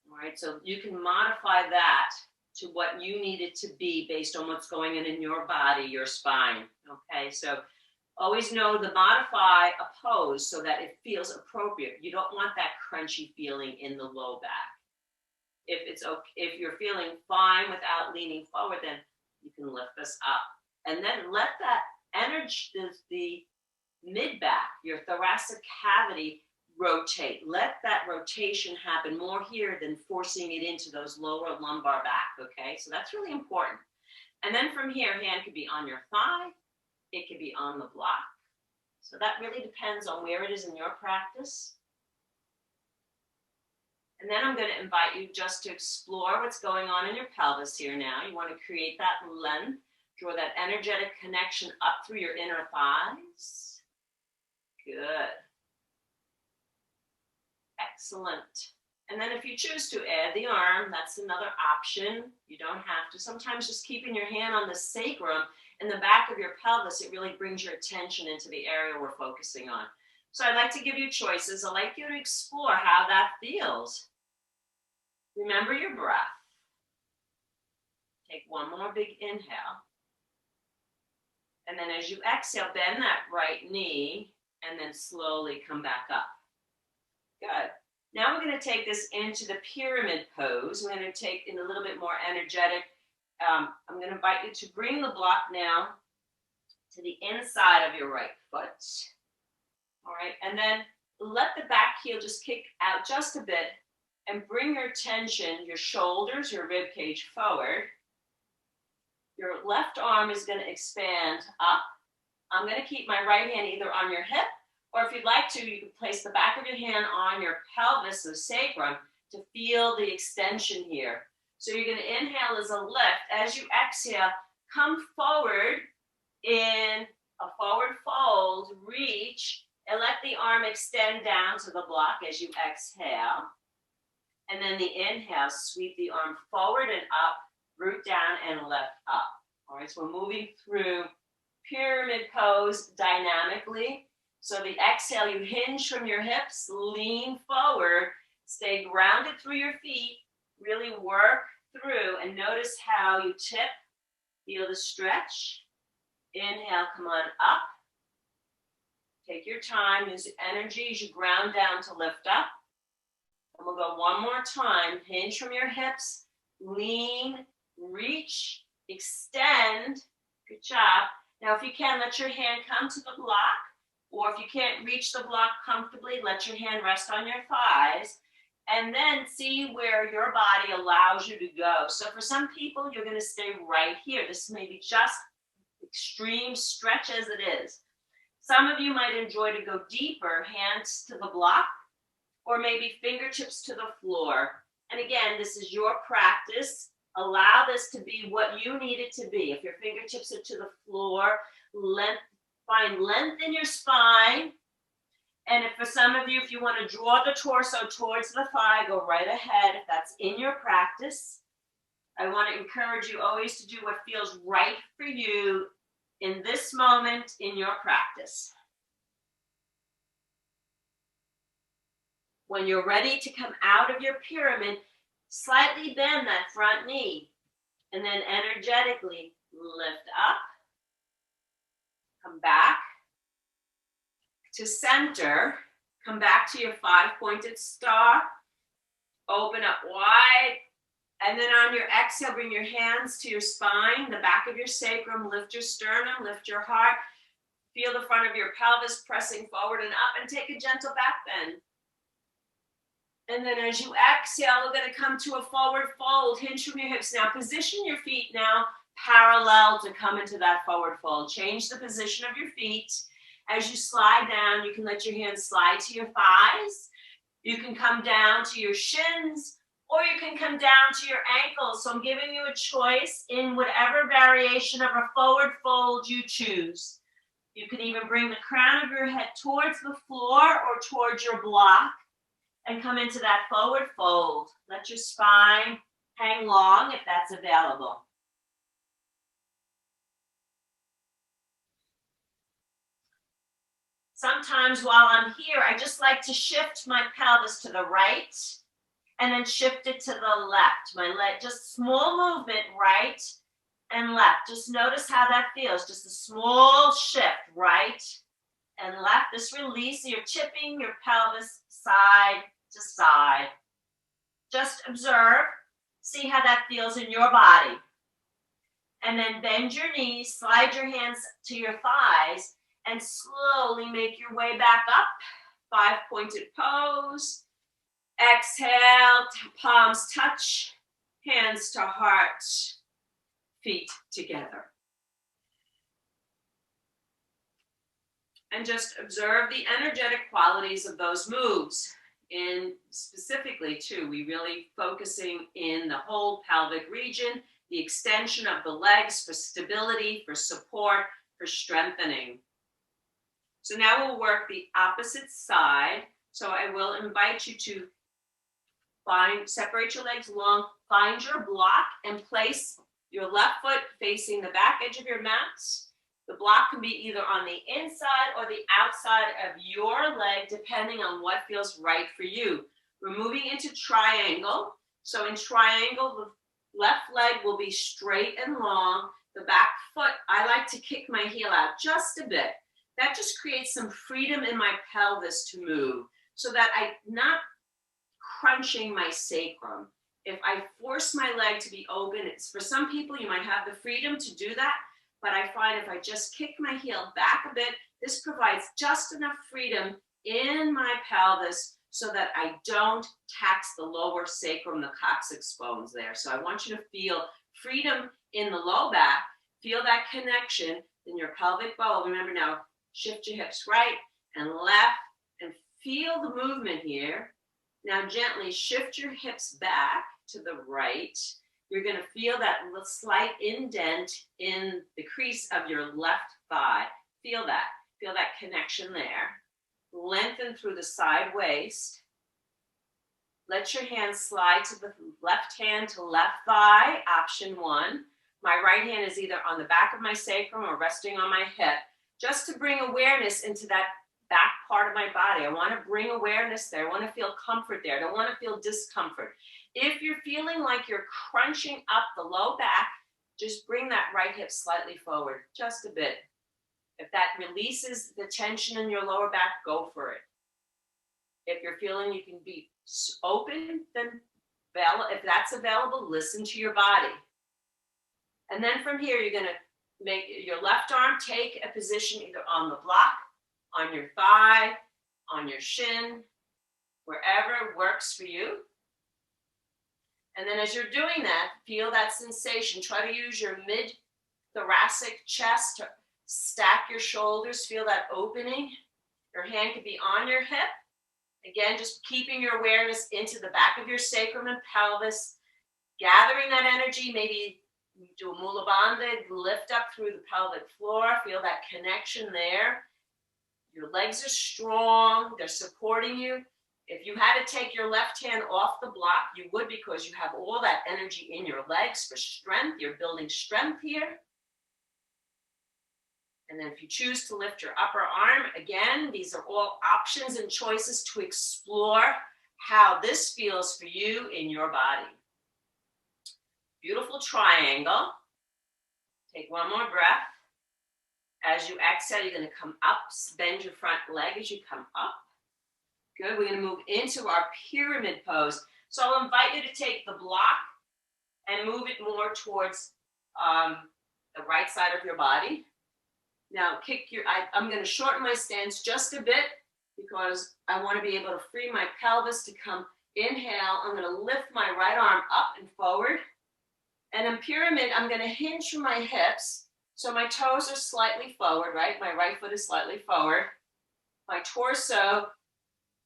All right, so you can modify that to what you need it to be based on what's going on in your body, your spine. Okay, so always know to modify a pose so that it feels appropriate. You don't want that crunchy feeling in the low back. If it's okay, if you're feeling fine without leaning forward, then you can lift this up. And then let that energy, the mid back, your thoracic cavity, rotate. Let that rotation happen more here than forcing it into those lower lumbar back, okay? So that's really important. And then from here, hand could be on your thigh. It could be on the block. So that really depends on where it is in your practice. And then I'm going to invite you just to explore what's going on in your pelvis here now. You want to create that length, draw that energetic connection up through your inner thighs. Good. Excellent. And then if you choose to add the arm, that's another option. You don't have to. Sometimes just keeping your hand on the sacrum in the back of your pelvis, it really brings your attention into the area we're focusing on. So I'd like to give you choices. I'd like you to explore how that feels. Remember your breath. Take one more big inhale. And then as you exhale, bend that right knee and then slowly come back up. Good. Now we're going to take this into the pyramid pose. We're going to take it a little bit more energetic. I'm going to invite you to bring the block now to the inside of your right foot. All right, and then let the back heel just kick out just a bit and bring your attention, your shoulders, your rib cage forward. Your left arm is going to expand up. I'm going to keep my right hand either on your hip, or if you'd like to, you can place the back of your hand on your pelvis, the sacrum, to feel the extension here. So you're going to inhale as a lift. As you exhale, come forward in a forward fold, reach, and let the arm extend down to the block as you exhale. And then the inhale, sweep the arm forward and up, root down and lift up. All right, so we're moving through pyramid pose dynamically. So the exhale, you hinge from your hips, lean forward, stay grounded through your feet, really work through and notice how you tip, feel the stretch. Inhale, come on up. Take your time, use energy as you ground down to lift up. And we'll go one more time. Hinge from your hips, lean, reach, extend. Good job. Now, if you can, let your hand come to the block, or if you can't reach the block comfortably, let your hand rest on your thighs, and then see where your body allows you to go. So for some people, you're going to stay right here. This may be just extreme stretch as it is. Some of you might enjoy to go deeper, hands to the block, or maybe fingertips to the floor. And again, this is your practice. Allow this to be what you need it to be. If your fingertips are to the floor, find length in your spine. And if for some of you, if you want to draw the torso towards the thigh, go right ahead if that's in your practice. I want to encourage you always to do what feels right for you in this moment in your practice. When you're ready to come out of your pyramid, slightly bend that front knee and then energetically lift up, come back to center, come back to your 5-pointed star, open up wide, and then on your exhale, bring your hands to your spine, the back of your sacrum, lift your sternum, lift your heart, feel the front of your pelvis pressing forward and up, and take a gentle back bend. And then as you exhale, we're going to come to a forward fold, hinge from your hips. Now position your feet now parallel to come into that forward fold. Change the position of your feet. As you slide down, you can let your hands slide to your thighs. You can come down to your shins, or you can come down to your ankles. So I'm giving you a choice in whatever variation of a forward fold you choose. You can even bring the crown of your head towards the floor or towards your block and come into that forward fold. Let your spine hang long if that's available. Sometimes while I'm here, I just like to shift my pelvis to the right and then shift it to the left. My leg, just small movement, right and left. Just notice how that feels. Just a small shift, right and left. This release, you're tipping your pelvis side to side. Just observe, see how that feels in your body. And then bend your knees, slide your hands to your thighs, and slowly make your way back up. 5-pointed pose. Exhale, palms touch, hands to heart, feet together. And just observe the energetic qualities of those moves. And specifically, too, we really focusing in the whole pelvic region, the extension of the legs for stability, for support, for strengthening. So now we'll work the opposite side. So I will invite you to separate your legs long, find your block, and place your left foot facing the back edge of your mats. The block can be either on the inside or the outside of your leg, depending on what feels right for you. We're moving into triangle. So in triangle, the left leg will be straight and long. The back foot, I like to kick my heel out just a bit. That just creates some freedom in my pelvis to move so that I'm not crunching my sacrum. If I force my leg to be open, it's for some people, you might have the freedom to do that. But I find if I just kick my heel back a bit, this provides just enough freedom in my pelvis so that I don't tax the lower sacrum, the coccyx bones there. So I want you to feel freedom in the low back, feel that connection in your pelvic bowl. Remember now, shift your hips right and left and feel the movement here. Now gently shift your hips back to the right. You're going to feel that slight indent in the crease of your left thigh. Feel that connection there. Lengthen through the side waist. Let your hand slide to the left hand to left thigh, option 1. My right hand is either on the back of my sacrum or resting on my hip, just to bring awareness into that back part of my body. I want to bring awareness there. I want to feel comfort there. I don't want to feel discomfort. If you're feeling like you're crunching up the low back, just bring that right hip slightly forward, just a bit. If that releases the tension in your lower back, go for it. If you're feeling you can be open, then if that's available, listen to your body. And then from here, you're going to make your left arm take a position either on the block, on your thigh, on your shin, wherever works for you. And then as you're doing that, feel that sensation. Try to use your mid-thoracic chest to stack your shoulders. Feel that opening. Your hand could be on your hip. Again, just keeping your awareness into the back of your sacrum and pelvis. Gathering that energy, maybe do a mula bandha, lift up through the pelvic floor. Feel that connection there. Your legs are strong. They're supporting you. If you had to take your left hand off the block, you would, because you have all that energy in your legs for strength. You're building strength here. And then if you choose to lift your upper arm, again, these are all options and choices to explore how this feels for you in your body. Beautiful triangle. Take one more breath. As you exhale, you're going to come up, bend your front leg as you come up. Good. We're going to move into our pyramid pose. So I'll invite you to take the block and move it more towards the right side of your body. Now I'm going to shorten my stance just a bit because I want to be able to free my pelvis to come. Inhale, I'm going to lift my right arm up and forward. And in pyramid, I'm going to hinge from my hips. So my toes are slightly forward, right? My right foot is slightly forward. My torso,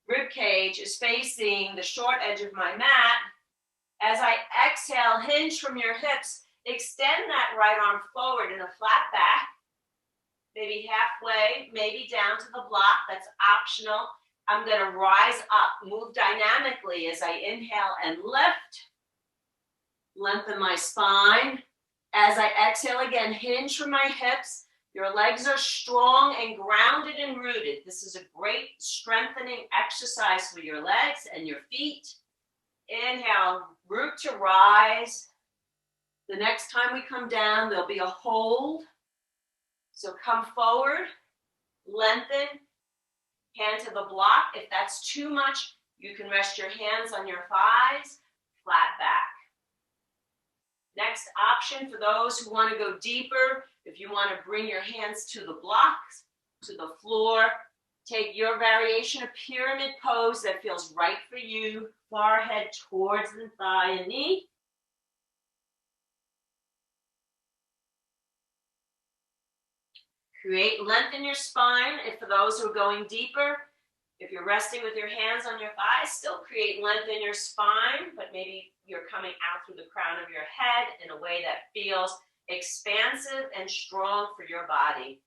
rib cage is facing the short edge of my mat. As I exhale, hinge from your hips. Extend that right arm forward in a flat back. Maybe halfway, maybe down to the block. That's optional. I'm going to rise up, move dynamically as I inhale and lift. Lengthen my spine. As I exhale again, hinge from my hips. Your legs are strong and grounded and rooted. This is a great strengthening exercise for your legs and your feet. Inhale, root to rise. The next time we come down, there'll be a hold. So come forward, lengthen, hand to the block. If that's too much, you can rest your hands on your thighs, flat back. Next option for those who want to go deeper, if you want to bring your hands to the blocks, to the floor, take your variation of pyramid pose that feels right for you, forehead towards the thigh and knee. Create length in your spine. And for those who are going deeper, if you're resting with your hands on your thighs, still create length in your spine, but maybe you're coming out through the crown of your head in a way that feels expansive and strong for your body.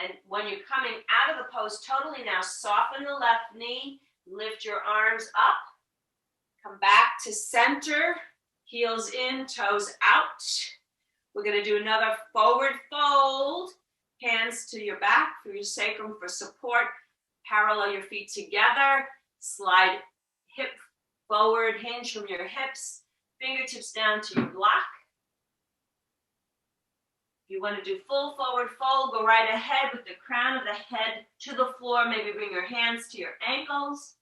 And when you're coming out of the pose totally now, soften the left knee, lift your arms up, come back to center, heels in, toes out. We're going to do another forward fold, hands to your back through your sacrum for support. Parallel your feet together, slide hip forward, hinge from your hips, fingertips down to your block. If you want to do full forward fold, go right ahead with the crown of the head to the floor. Maybe bring your hands to your ankles.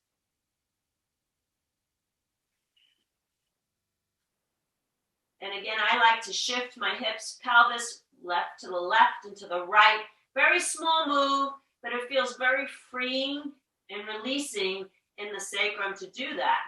And again, I like to shift my hips, pelvis, left to the left and to the right. Very small move, but it feels very freeing and releasing in the sacrum to do that.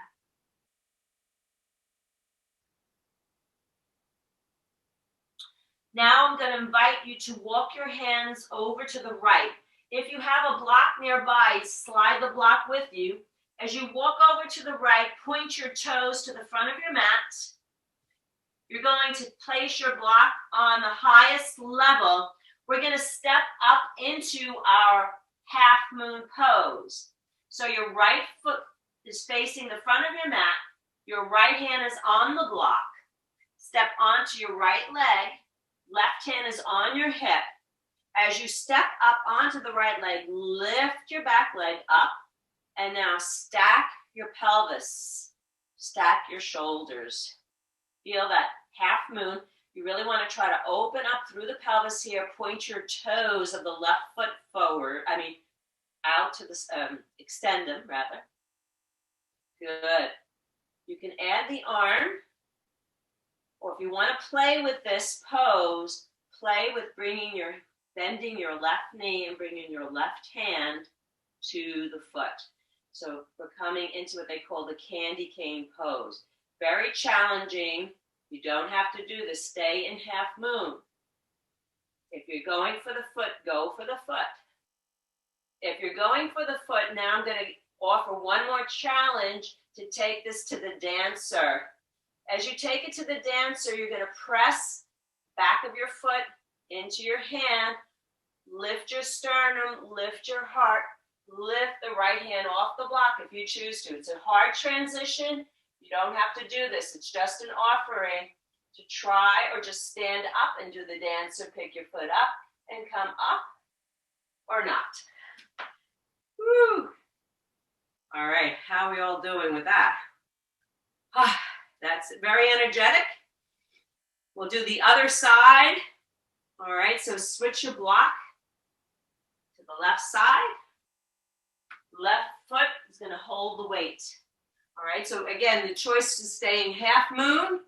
Now I'm going to invite you to walk your hands over to the right. If you have a block nearby, slide the block with you. As you walk over to the right, point your toes to the front of your mat. You're going to place your block on the highest level. We're going to step up into our half moon pose. So your right foot is facing the front of your mat. Your right hand is on the block. Step onto your right leg. Left hand is on your hip. As you step up onto the right leg, lift your back leg up. And now stack your pelvis. Stack your shoulders. Feel that half moon. You really want to try to open up through the pelvis here. Point your toes of the left foot forward. Out to the, extend them rather. Good. You can add the arm. Or if you want to play with this pose, play with bending your left knee and bringing your left hand to the foot. So we're coming into what they call the candy cane pose. Very challenging. You don't have to do this. Stay in half moon. If you're going for the foot, go for the foot. If you're going for the foot, now I'm going to offer one more challenge to take this to the dancer. As you take it to the dancer, you're going to press back of your foot into your hand, lift your sternum, lift your heart, lift the right hand off the block if you choose to. It's a hard transition. You don't have to do this. It's just an offering to try or just stand up and do the dancer. Pick your foot up and come up or not. Woo. All right, how are we all doing with that? That's very energetic. We'll do the other side. All right, so switch your block to the left side. Left foot is going to hold the weight. All right, so again, the choice is staying half moon.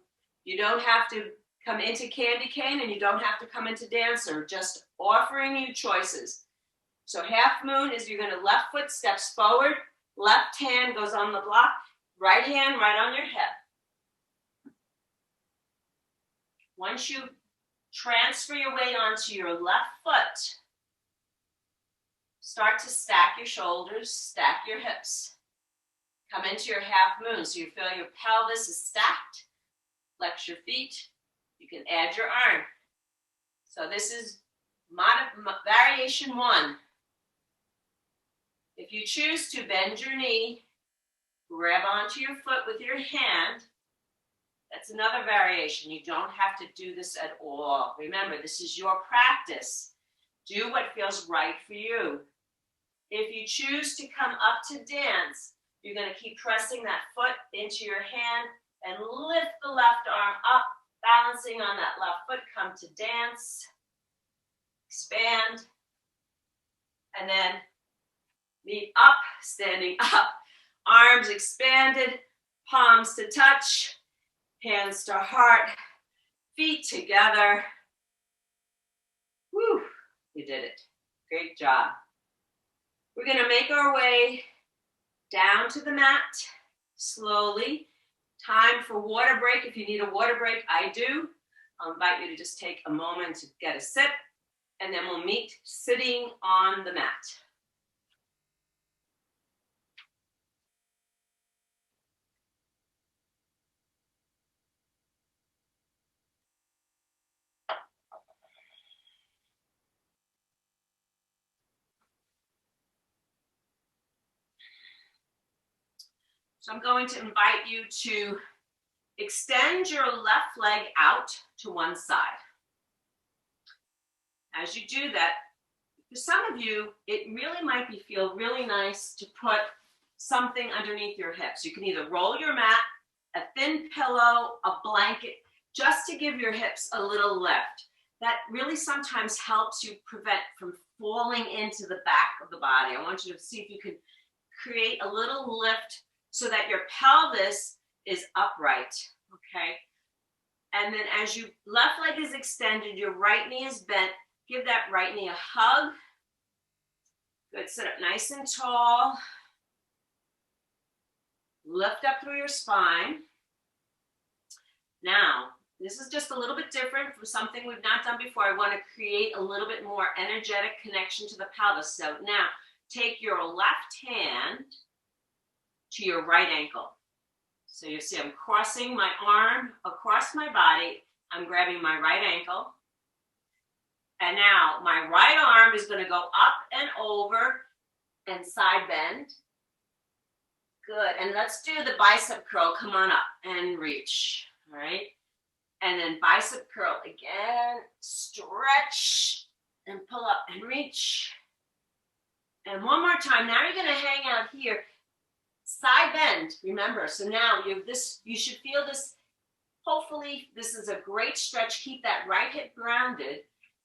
You don't have to come into candy cane and you don't have to come into dancer, just offering you choices. So half moon is you're going to left foot steps forward, left hand goes on the block, right hand right on your hip. Once you transfer your weight onto your left foot, start to stack your shoulders, stack your hips. Come into your half moon so you feel your pelvis is stacked. Flex your feet. You can add your arm. So this is variation 1. If you choose to bend your knee, grab onto your foot with your hand, that's another variation. You don't have to do this at all. Remember, this is your practice. Do what feels right for you. If you choose to come up to dance, You're going to keep pressing that foot into your hand and lift the left arm up, balancing on that left foot. Come to dance, expand, and then meet up, standing up, arms expanded, palms to touch, hands to heart, feet together. Whew, you did it. Great job. We're going to make our way down to the mat slowly. Time for water break. If you need a water break, I do. I'll invite you to just take a moment to get a sip, and then we'll meet sitting on the mat. So I'm going to invite you to extend your left leg out to one side. As you do that, for some of you, it really might feel really nice to put something underneath your hips. You can either roll your mat, a thin pillow, a blanket, just to give your hips a little lift. That really sometimes helps you prevent from falling into the back of the body. I want you to see if you can create a little lift so that your pelvis is upright, okay? And then as your left leg is extended, your right knee is bent, give that right knee a hug. Good, sit up nice and tall. Lift up through your spine. Now, this is just a little bit different from something we've not done before. I want to create a little bit more energetic connection to the pelvis. So now, take your left hand to your right ankle. So you see I'm crossing my arm across my body. I'm grabbing my right ankle. And now my right arm is going to go up and over and side bend. Good. And let's do the bicep curl. Come on up and reach. All right. And then bicep curl again. Stretch and pull up and reach. And one more time. Now you're going to hang out here. Side bend, remember. So now you have this, you should feel this. Hopefully this is a great stretch. Keep that right hip grounded.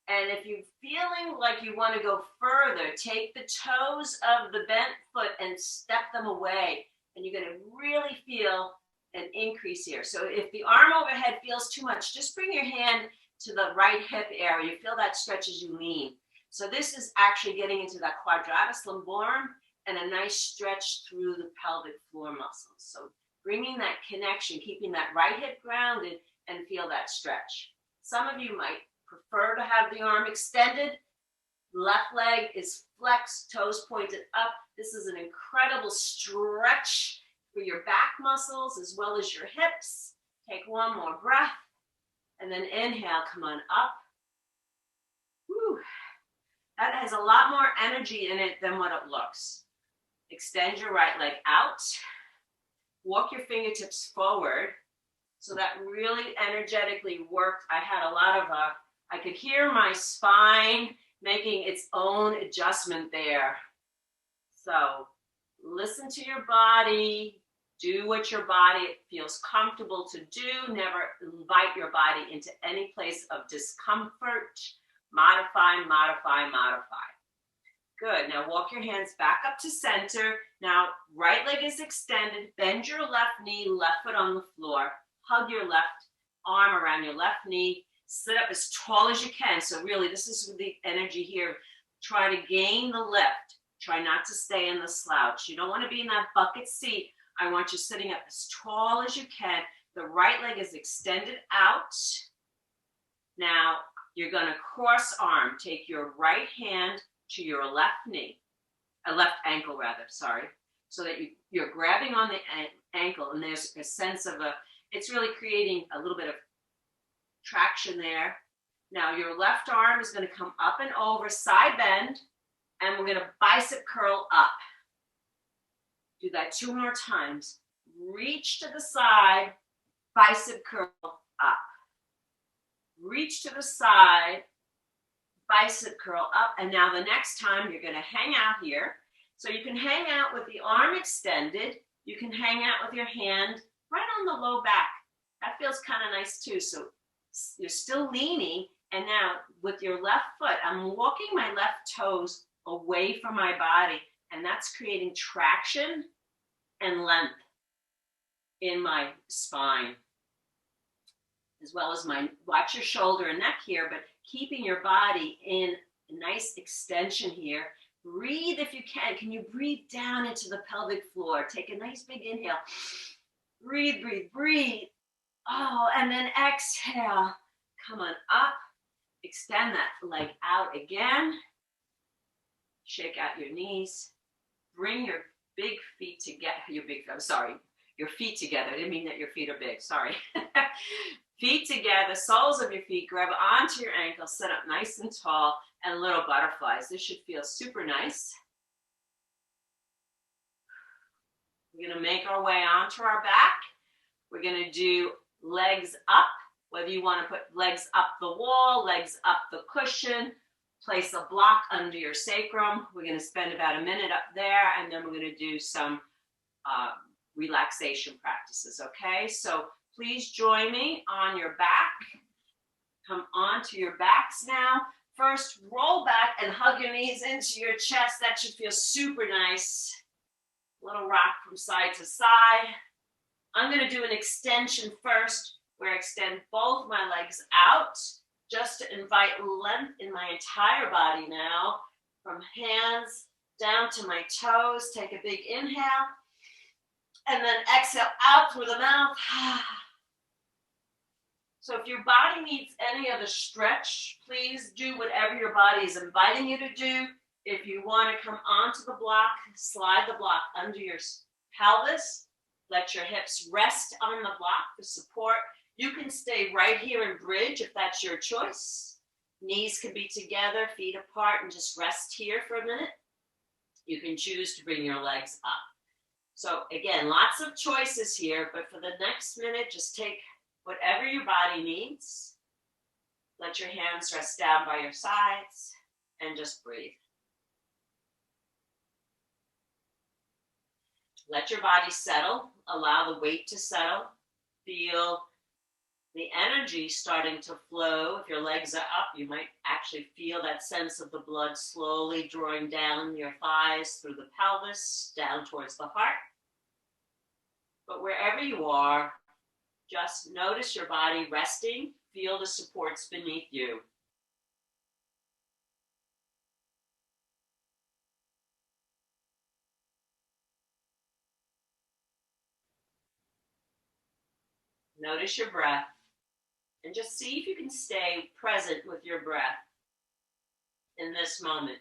And if you're feeling like you want to go further, take the toes of the bent foot and step them away. And you're going to really feel an increase here. So if the arm overhead feels too much, just bring your hand to the right hip area. You feel that stretch as you lean. So this is actually getting into that quadratus lumborum and a nice stretch through the pelvic floor muscles. So bringing that connection, keeping that right hip grounded and feel that stretch. Some of you might prefer to have the arm extended. Left leg is flexed, toes pointed up. This is an incredible stretch for your back muscles as well as your hips. Take one more breath and then inhale, come on up. Whew. That has a lot more energy in it than what it looks. Extend your right leg out. Walk your fingertips forward. So that really energetically worked. I had a lot of, I could hear my spine making its own adjustment there. So listen to your body. Do what your body feels comfortable to do. Never invite your body into any place of discomfort. Modify, modify, modify. Good. Now walk your hands back up to center. Now right leg is extended. Bend your left knee, left foot on the floor. Hug your left arm around your left knee. Sit up as tall as you can. So really this is the energy here. Try to gain the lift. Try not to stay in the slouch. You don't want to be in that bucket seat. I want you sitting up as tall as you can. The right leg is extended out. Now you're going to cross arm. Take your right hand to your left knee, left ankle rather, sorry, so that you're grabbing on the ankle and there's a sense of it's really creating a little bit of traction there. Now your left arm is going to come up and over, side bend, and we're going to bicep curl up. Do that 2 more times. Reach to the side, bicep curl up. Reach to the side, bicep curl up. And now the next time you're going to hang out here. So you can hang out with the arm extended. You can hang out with your hand right on the low back. That feels kind of nice too. So you're still leaning, and now with your left foot, I'm walking my left toes away from my body, and that's creating traction and length in my spine, as well as watch your shoulder and neck here, but keeping your body in a nice extension here. Breathe if you can. Can you breathe down into the pelvic floor? Take a nice big inhale. Breathe, breathe, breathe. Oh, and then exhale. Come on up. Extend that leg out again. Shake out your knees. Bring your big feet together. Your feet together. I didn't mean that your feet are big. Sorry. Feet together, soles of your feet, grab onto your ankles, sit up nice and tall, and little butterflies. This should feel super nice. We're going to make our way onto our back. We're going to do legs up, whether you want to put legs up the wall, legs up the cushion, place a block under your sacrum. We're going to spend about a minute up there, and then we're going to do some relaxation practices, okay? So please join me on your back. Come onto your backs now. First, roll back and hug your knees into your chest. That should feel super nice. Little rock from side to side. I'm going to do an extension first, where I extend both my legs out, just to invite length in my entire body now, from hands down to my toes. Take a big inhale, and then exhale out through the mouth. So if your body needs any other stretch, please do whatever your body is inviting you to do. If you want to come onto the block, slide the block under your pelvis. Let your hips rest on the block for support. You can stay right here and bridge if that's your choice. Knees can be together, feet apart, and just rest here for a minute. You can choose to bring your legs up. So again, lots of choices here, but for the next minute, just take whatever your body needs. Let your hands rest down by your sides and just breathe. Let your body settle. Allow the weight to settle. Feel the energy starting to flow. If your legs are up, you might actually feel that sense of the blood slowly drawing down your thighs through the pelvis, down towards the heart. But wherever you are, just notice your body resting. Feel the supports beneath you. Notice your breath, and just see if you can stay present with your breath in this moment.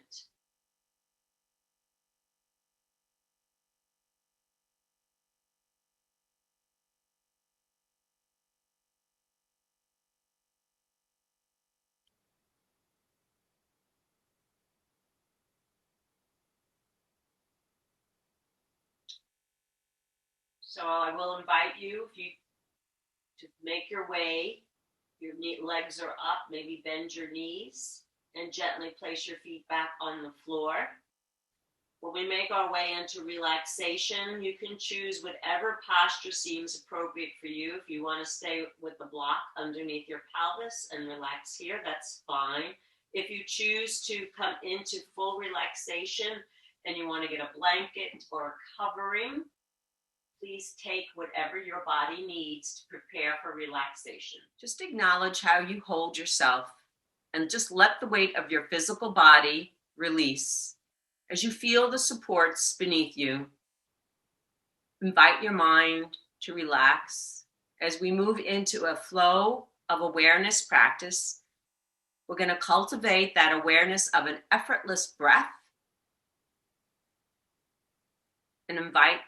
So I will invite you, to make your way. Your legs are up, maybe bend your knees and gently place your feet back on the floor. When we make our way into relaxation, you can choose whatever posture seems appropriate for you. If you want to stay with the block underneath your pelvis and relax here, that's fine. If you choose to come into full relaxation and you want to get a blanket or a covering, please take whatever your body needs to prepare for relaxation. Just acknowledge how you hold yourself and just let the weight of your physical body release. As you feel the supports beneath you, invite your mind to relax. As we move into a flow of awareness practice, we're going to cultivate that awareness of an effortless breath and invite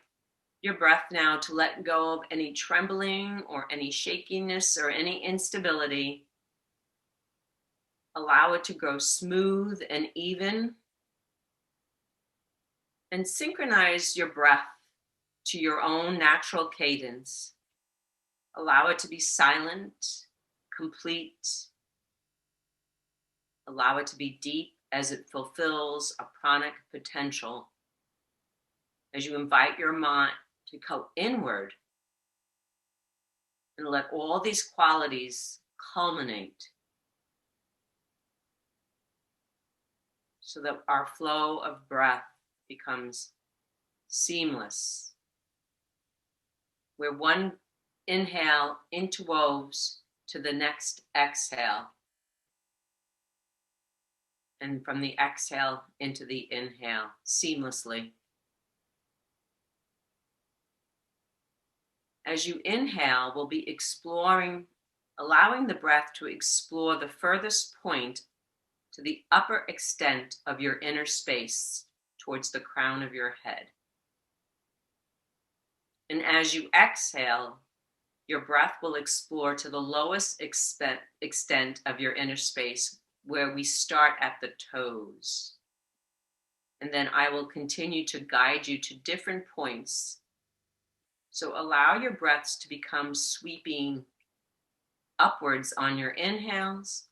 your breath now to let go of any trembling or any shakiness or any instability. Allow it to go smooth and even. And synchronize your breath to your own natural cadence. Allow it to be silent, complete. Allow it to be deep as it fulfills a pranic potential. as you invite your mind to go inward and let all these qualities culminate so that our flow of breath becomes seamless, where one inhale interwoves to the next exhale, and from the exhale into the inhale seamlessly. As you inhale, we'll be exploring, allowing the breath to explore the furthest point to the upper extent of your inner space towards the crown of your head. And as you exhale, your breath will explore to the lowest extent of your inner space, where we start at the toes. And then I will continue to guide you to different points. So allow your breaths to become sweeping upwards on your inhales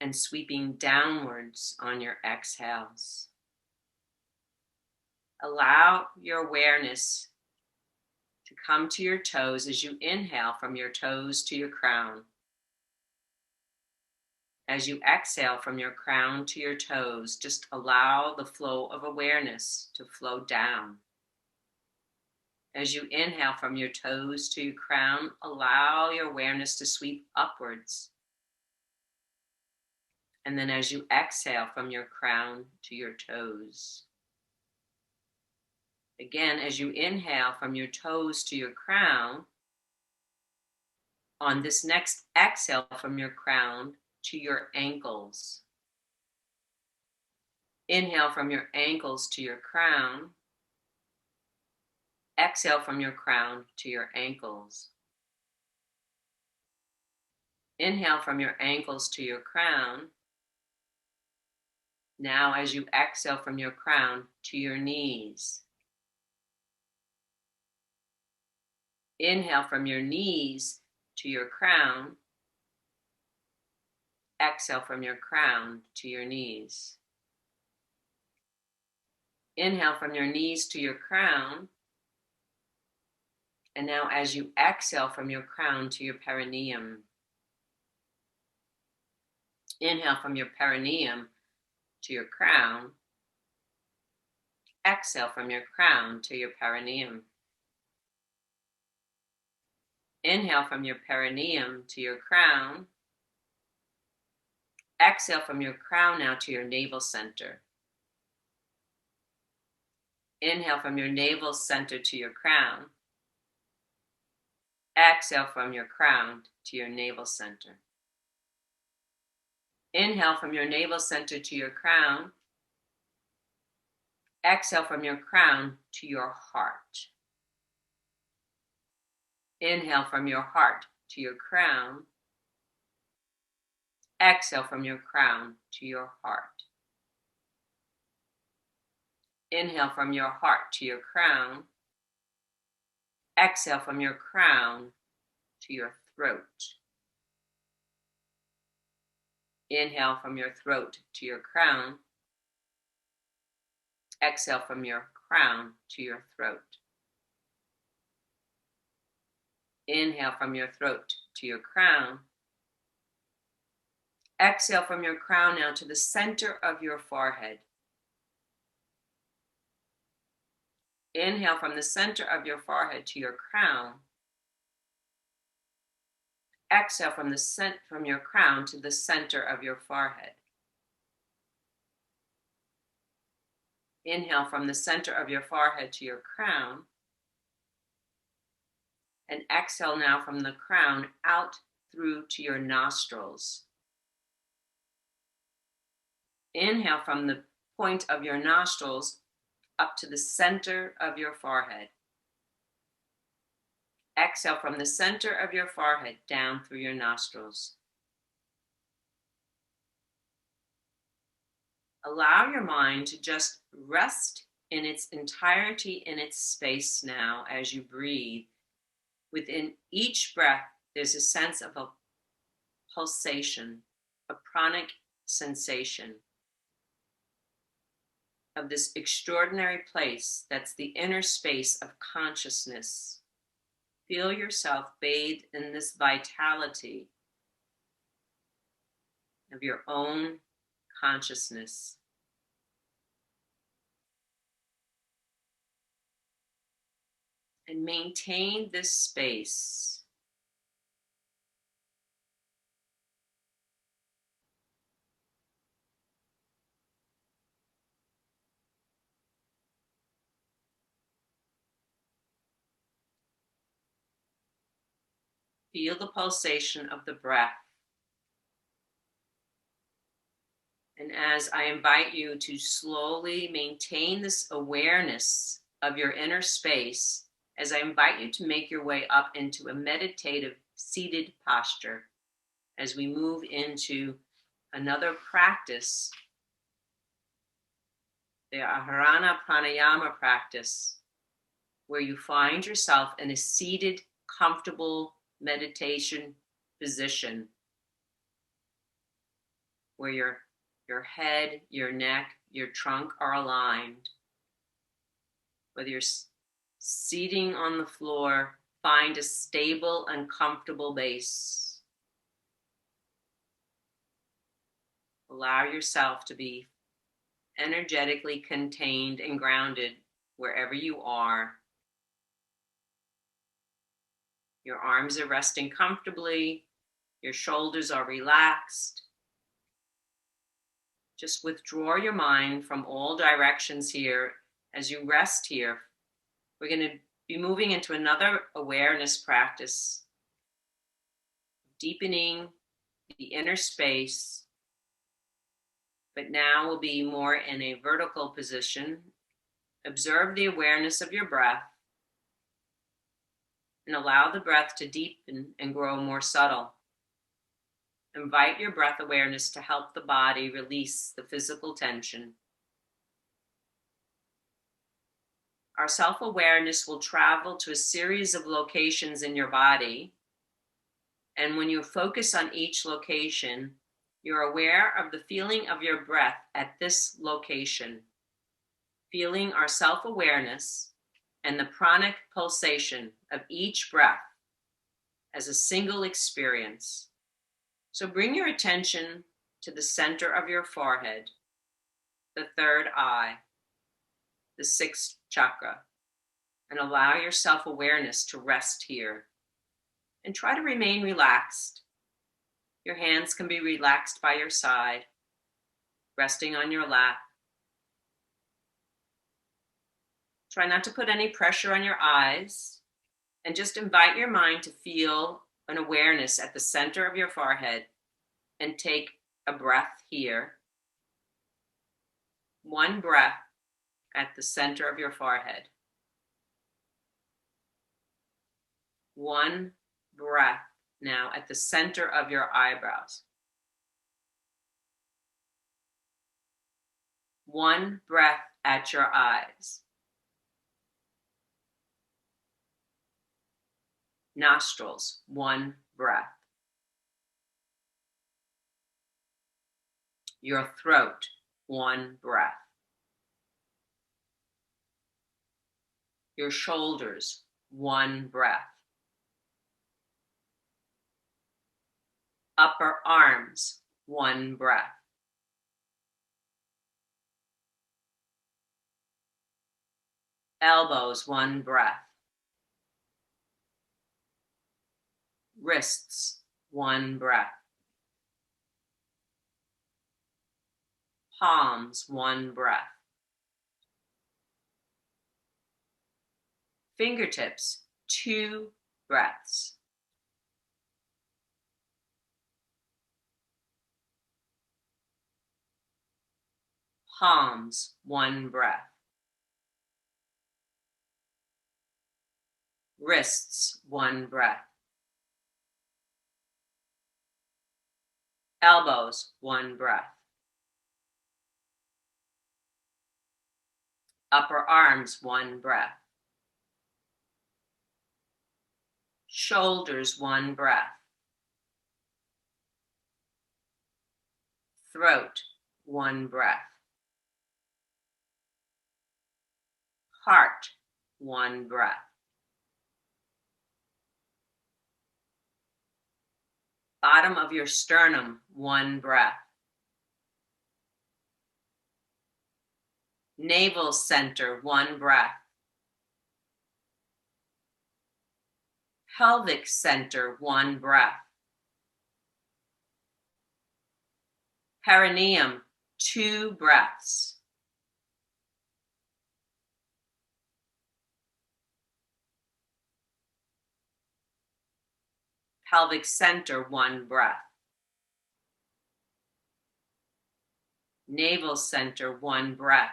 and sweeping downwards on your exhales. Allow your awareness to come to your toes as you inhale, from your toes to your crown. As you exhale from your crown to your toes, just allow the flow of awareness to flow down. As you inhale from your toes to your crown, allow your awareness to sweep upwards. And then as you exhale from your crown to your toes. Again, as you inhale from your toes to your crown, on this next exhale from your crown to your ankles. Inhale from your ankles to your crown. Exhale from your crown to your ankles. Inhale from your ankles to your crown. Now, as you exhale from your crown to your knees. Inhale from your knees to your crown. Exhale from your crown to your knees. Inhale from your knees to your crown. And now as you exhale from your crown to your perineum. Inhale from your perineum to your crown. Exhale from your crown to your perineum. Inhale from your perineum to your crown. Exhale from your crown now to your navel center. Inhale from your navel center to your crown. Exhale from your crown to your navel center. Inhale from your navel center to your crown. Exhale from your crown to your heart. Inhale from your heart to your crown. Exhale from your crown to your heart. Inhale from your heart to your crown. Exhale from your crown to your throat. Inhale from your throat to your crown. Exhale from your crown to your throat. Inhale from your throat to your crown. Exhale from your crown now to the center of your forehead. Inhale from the center of your forehead to your crown. Exhale from your crown to the center of your forehead. Inhale from the center of your forehead to your crown. And exhale now from the crown out through to your nostrils. Inhale from the point of your nostrils up to the center of your forehead. Exhale from the center of your forehead down through your nostrils. Allow your mind to just rest in its entirety in its space now as you breathe. Within each breath, there's a sense of a pulsation, a pranic sensation. of this extraordinary place that's the inner space of consciousness. Feel yourself bathed in this vitality of your own consciousness. And maintain this space. Feel the pulsation of the breath. And as I invite you to slowly maintain this awareness of your inner space, as I invite you to make your way up into a meditative seated posture, as we move into another practice, the Aharana Pranayama practice, where you find yourself in a seated, comfortable meditation position, where your head, your neck, your trunk are aligned. Whether you're seating on the floor, find a stable and comfortable base. Allow yourself to be energetically contained and grounded wherever you are. Your arms are resting comfortably. Your shoulders are relaxed. Just withdraw your mind from all directions here. As you rest here, we're going to be moving into another awareness practice, deepening the inner space, but now we'll be more in a vertical position. Observe the awareness of your breath and allow the breath to deepen and grow more subtle. Invite your breath awareness to help the body release the physical tension. Our self-awareness will travel to a series of locations in your body. And when you focus on each location, you're aware of the feeling of your breath at this location. Feeling our self-awareness and the pranic pulsation of each breath as a single experience. So bring your attention to the center of your forehead, the third eye, the sixth chakra, and allow your self-awareness to rest here. And try to remain relaxed. Your hands can be relaxed by your side, resting on your lap. Try not to put any pressure on your eyes, and just invite your mind to feel an awareness at the center of your forehead and take a breath here. One breath at the center of your forehead. One breath now at the center of your eyebrows. One breath at your eyes. Nostrils, one breath. Your throat, one breath. Your shoulders, one breath. Upper arms, one breath. Elbows, one breath. Wrists, one breath. Palms, one breath. Fingertips, two breaths. Palms, one breath. Wrists, one breath. Elbows, one breath. Upper arms, one breath. Shoulders, one breath. Throat, one breath. Heart, 1 breath. Bottom of your sternum, 1 breath. Navel center, 1 breath. Pelvic center, 1 breath. Perineum, 2 breaths. Pelvic center, 1 breath. Navel center, 1 breath.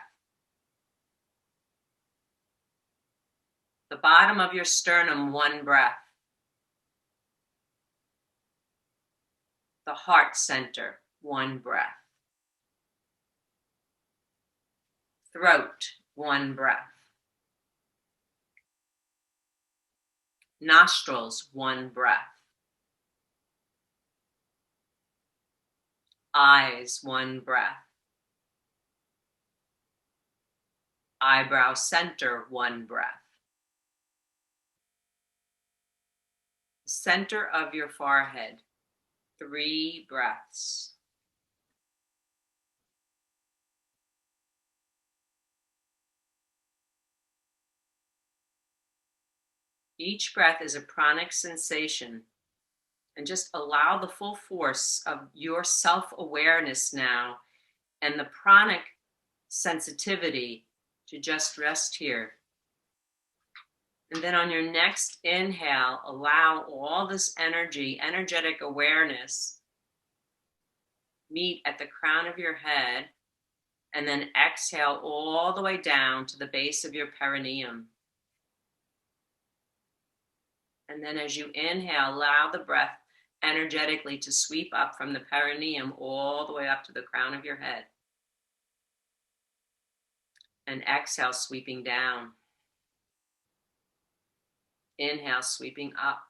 The bottom of your sternum, 1 breath. The heart center, 1 breath. Throat, 1 breath. Nostrils, 1 breath. Eyes, 1 breath. Eyebrow center, 1 breath. Center of your forehead, 3 breaths. Each breath is a pranic sensation, and just allow the full force of your self-awareness now and the pranic sensitivity to just rest here. And then on your next inhale, allow all this energy, energetic awareness, meet at the crown of your head, and then exhale all the way down to the base of your perineum. And then as you inhale, allow the breath energetically to sweep up from the perineum all the way up to the crown of your head. And exhale, sweeping down. Inhale, sweeping up.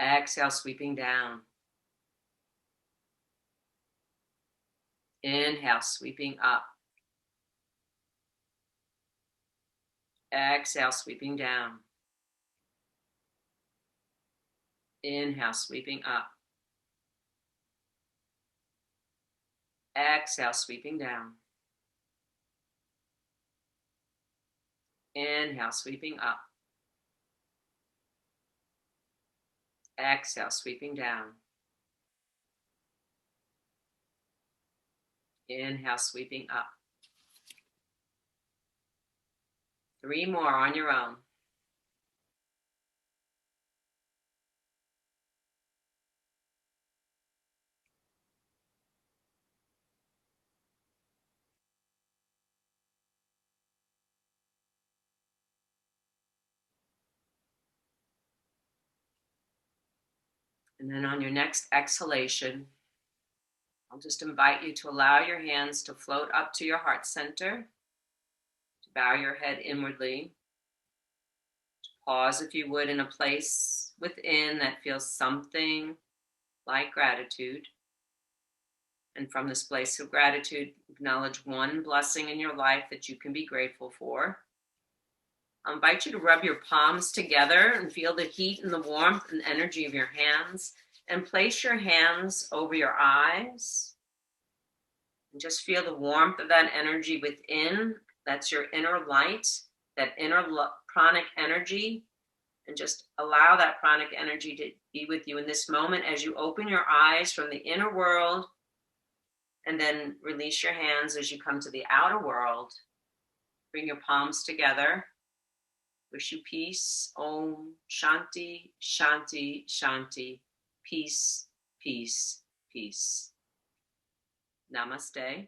Exhale, sweeping down. Inhale, sweeping up. Exhale, sweeping down. Inhale, sweeping up. Exhale, sweeping down. Inhale, sweeping up. Exhale, sweeping down. Inhale, sweeping up. 3 more on your own. And then on your next exhalation, I'll just invite you to allow your hands to float up to your heart center, to bow your head inwardly. Pause, if you would, in a place within that feels something like gratitude. And from this place of gratitude, acknowledge 1 blessing in your life that you can be grateful for. I invite you to rub your palms together and feel the heat and the warmth and energy of your hands. And place your hands over your eyes. And just feel the warmth of that energy within. That's your inner light, that inner pranic energy. And just allow that pranic energy to be with you in this moment as you open your eyes from the inner world. And then release your hands as you come to the outer world. Bring your palms together. Wish you peace. Om Shanti, Shanti, Shanti. Peace, peace, peace. Namaste.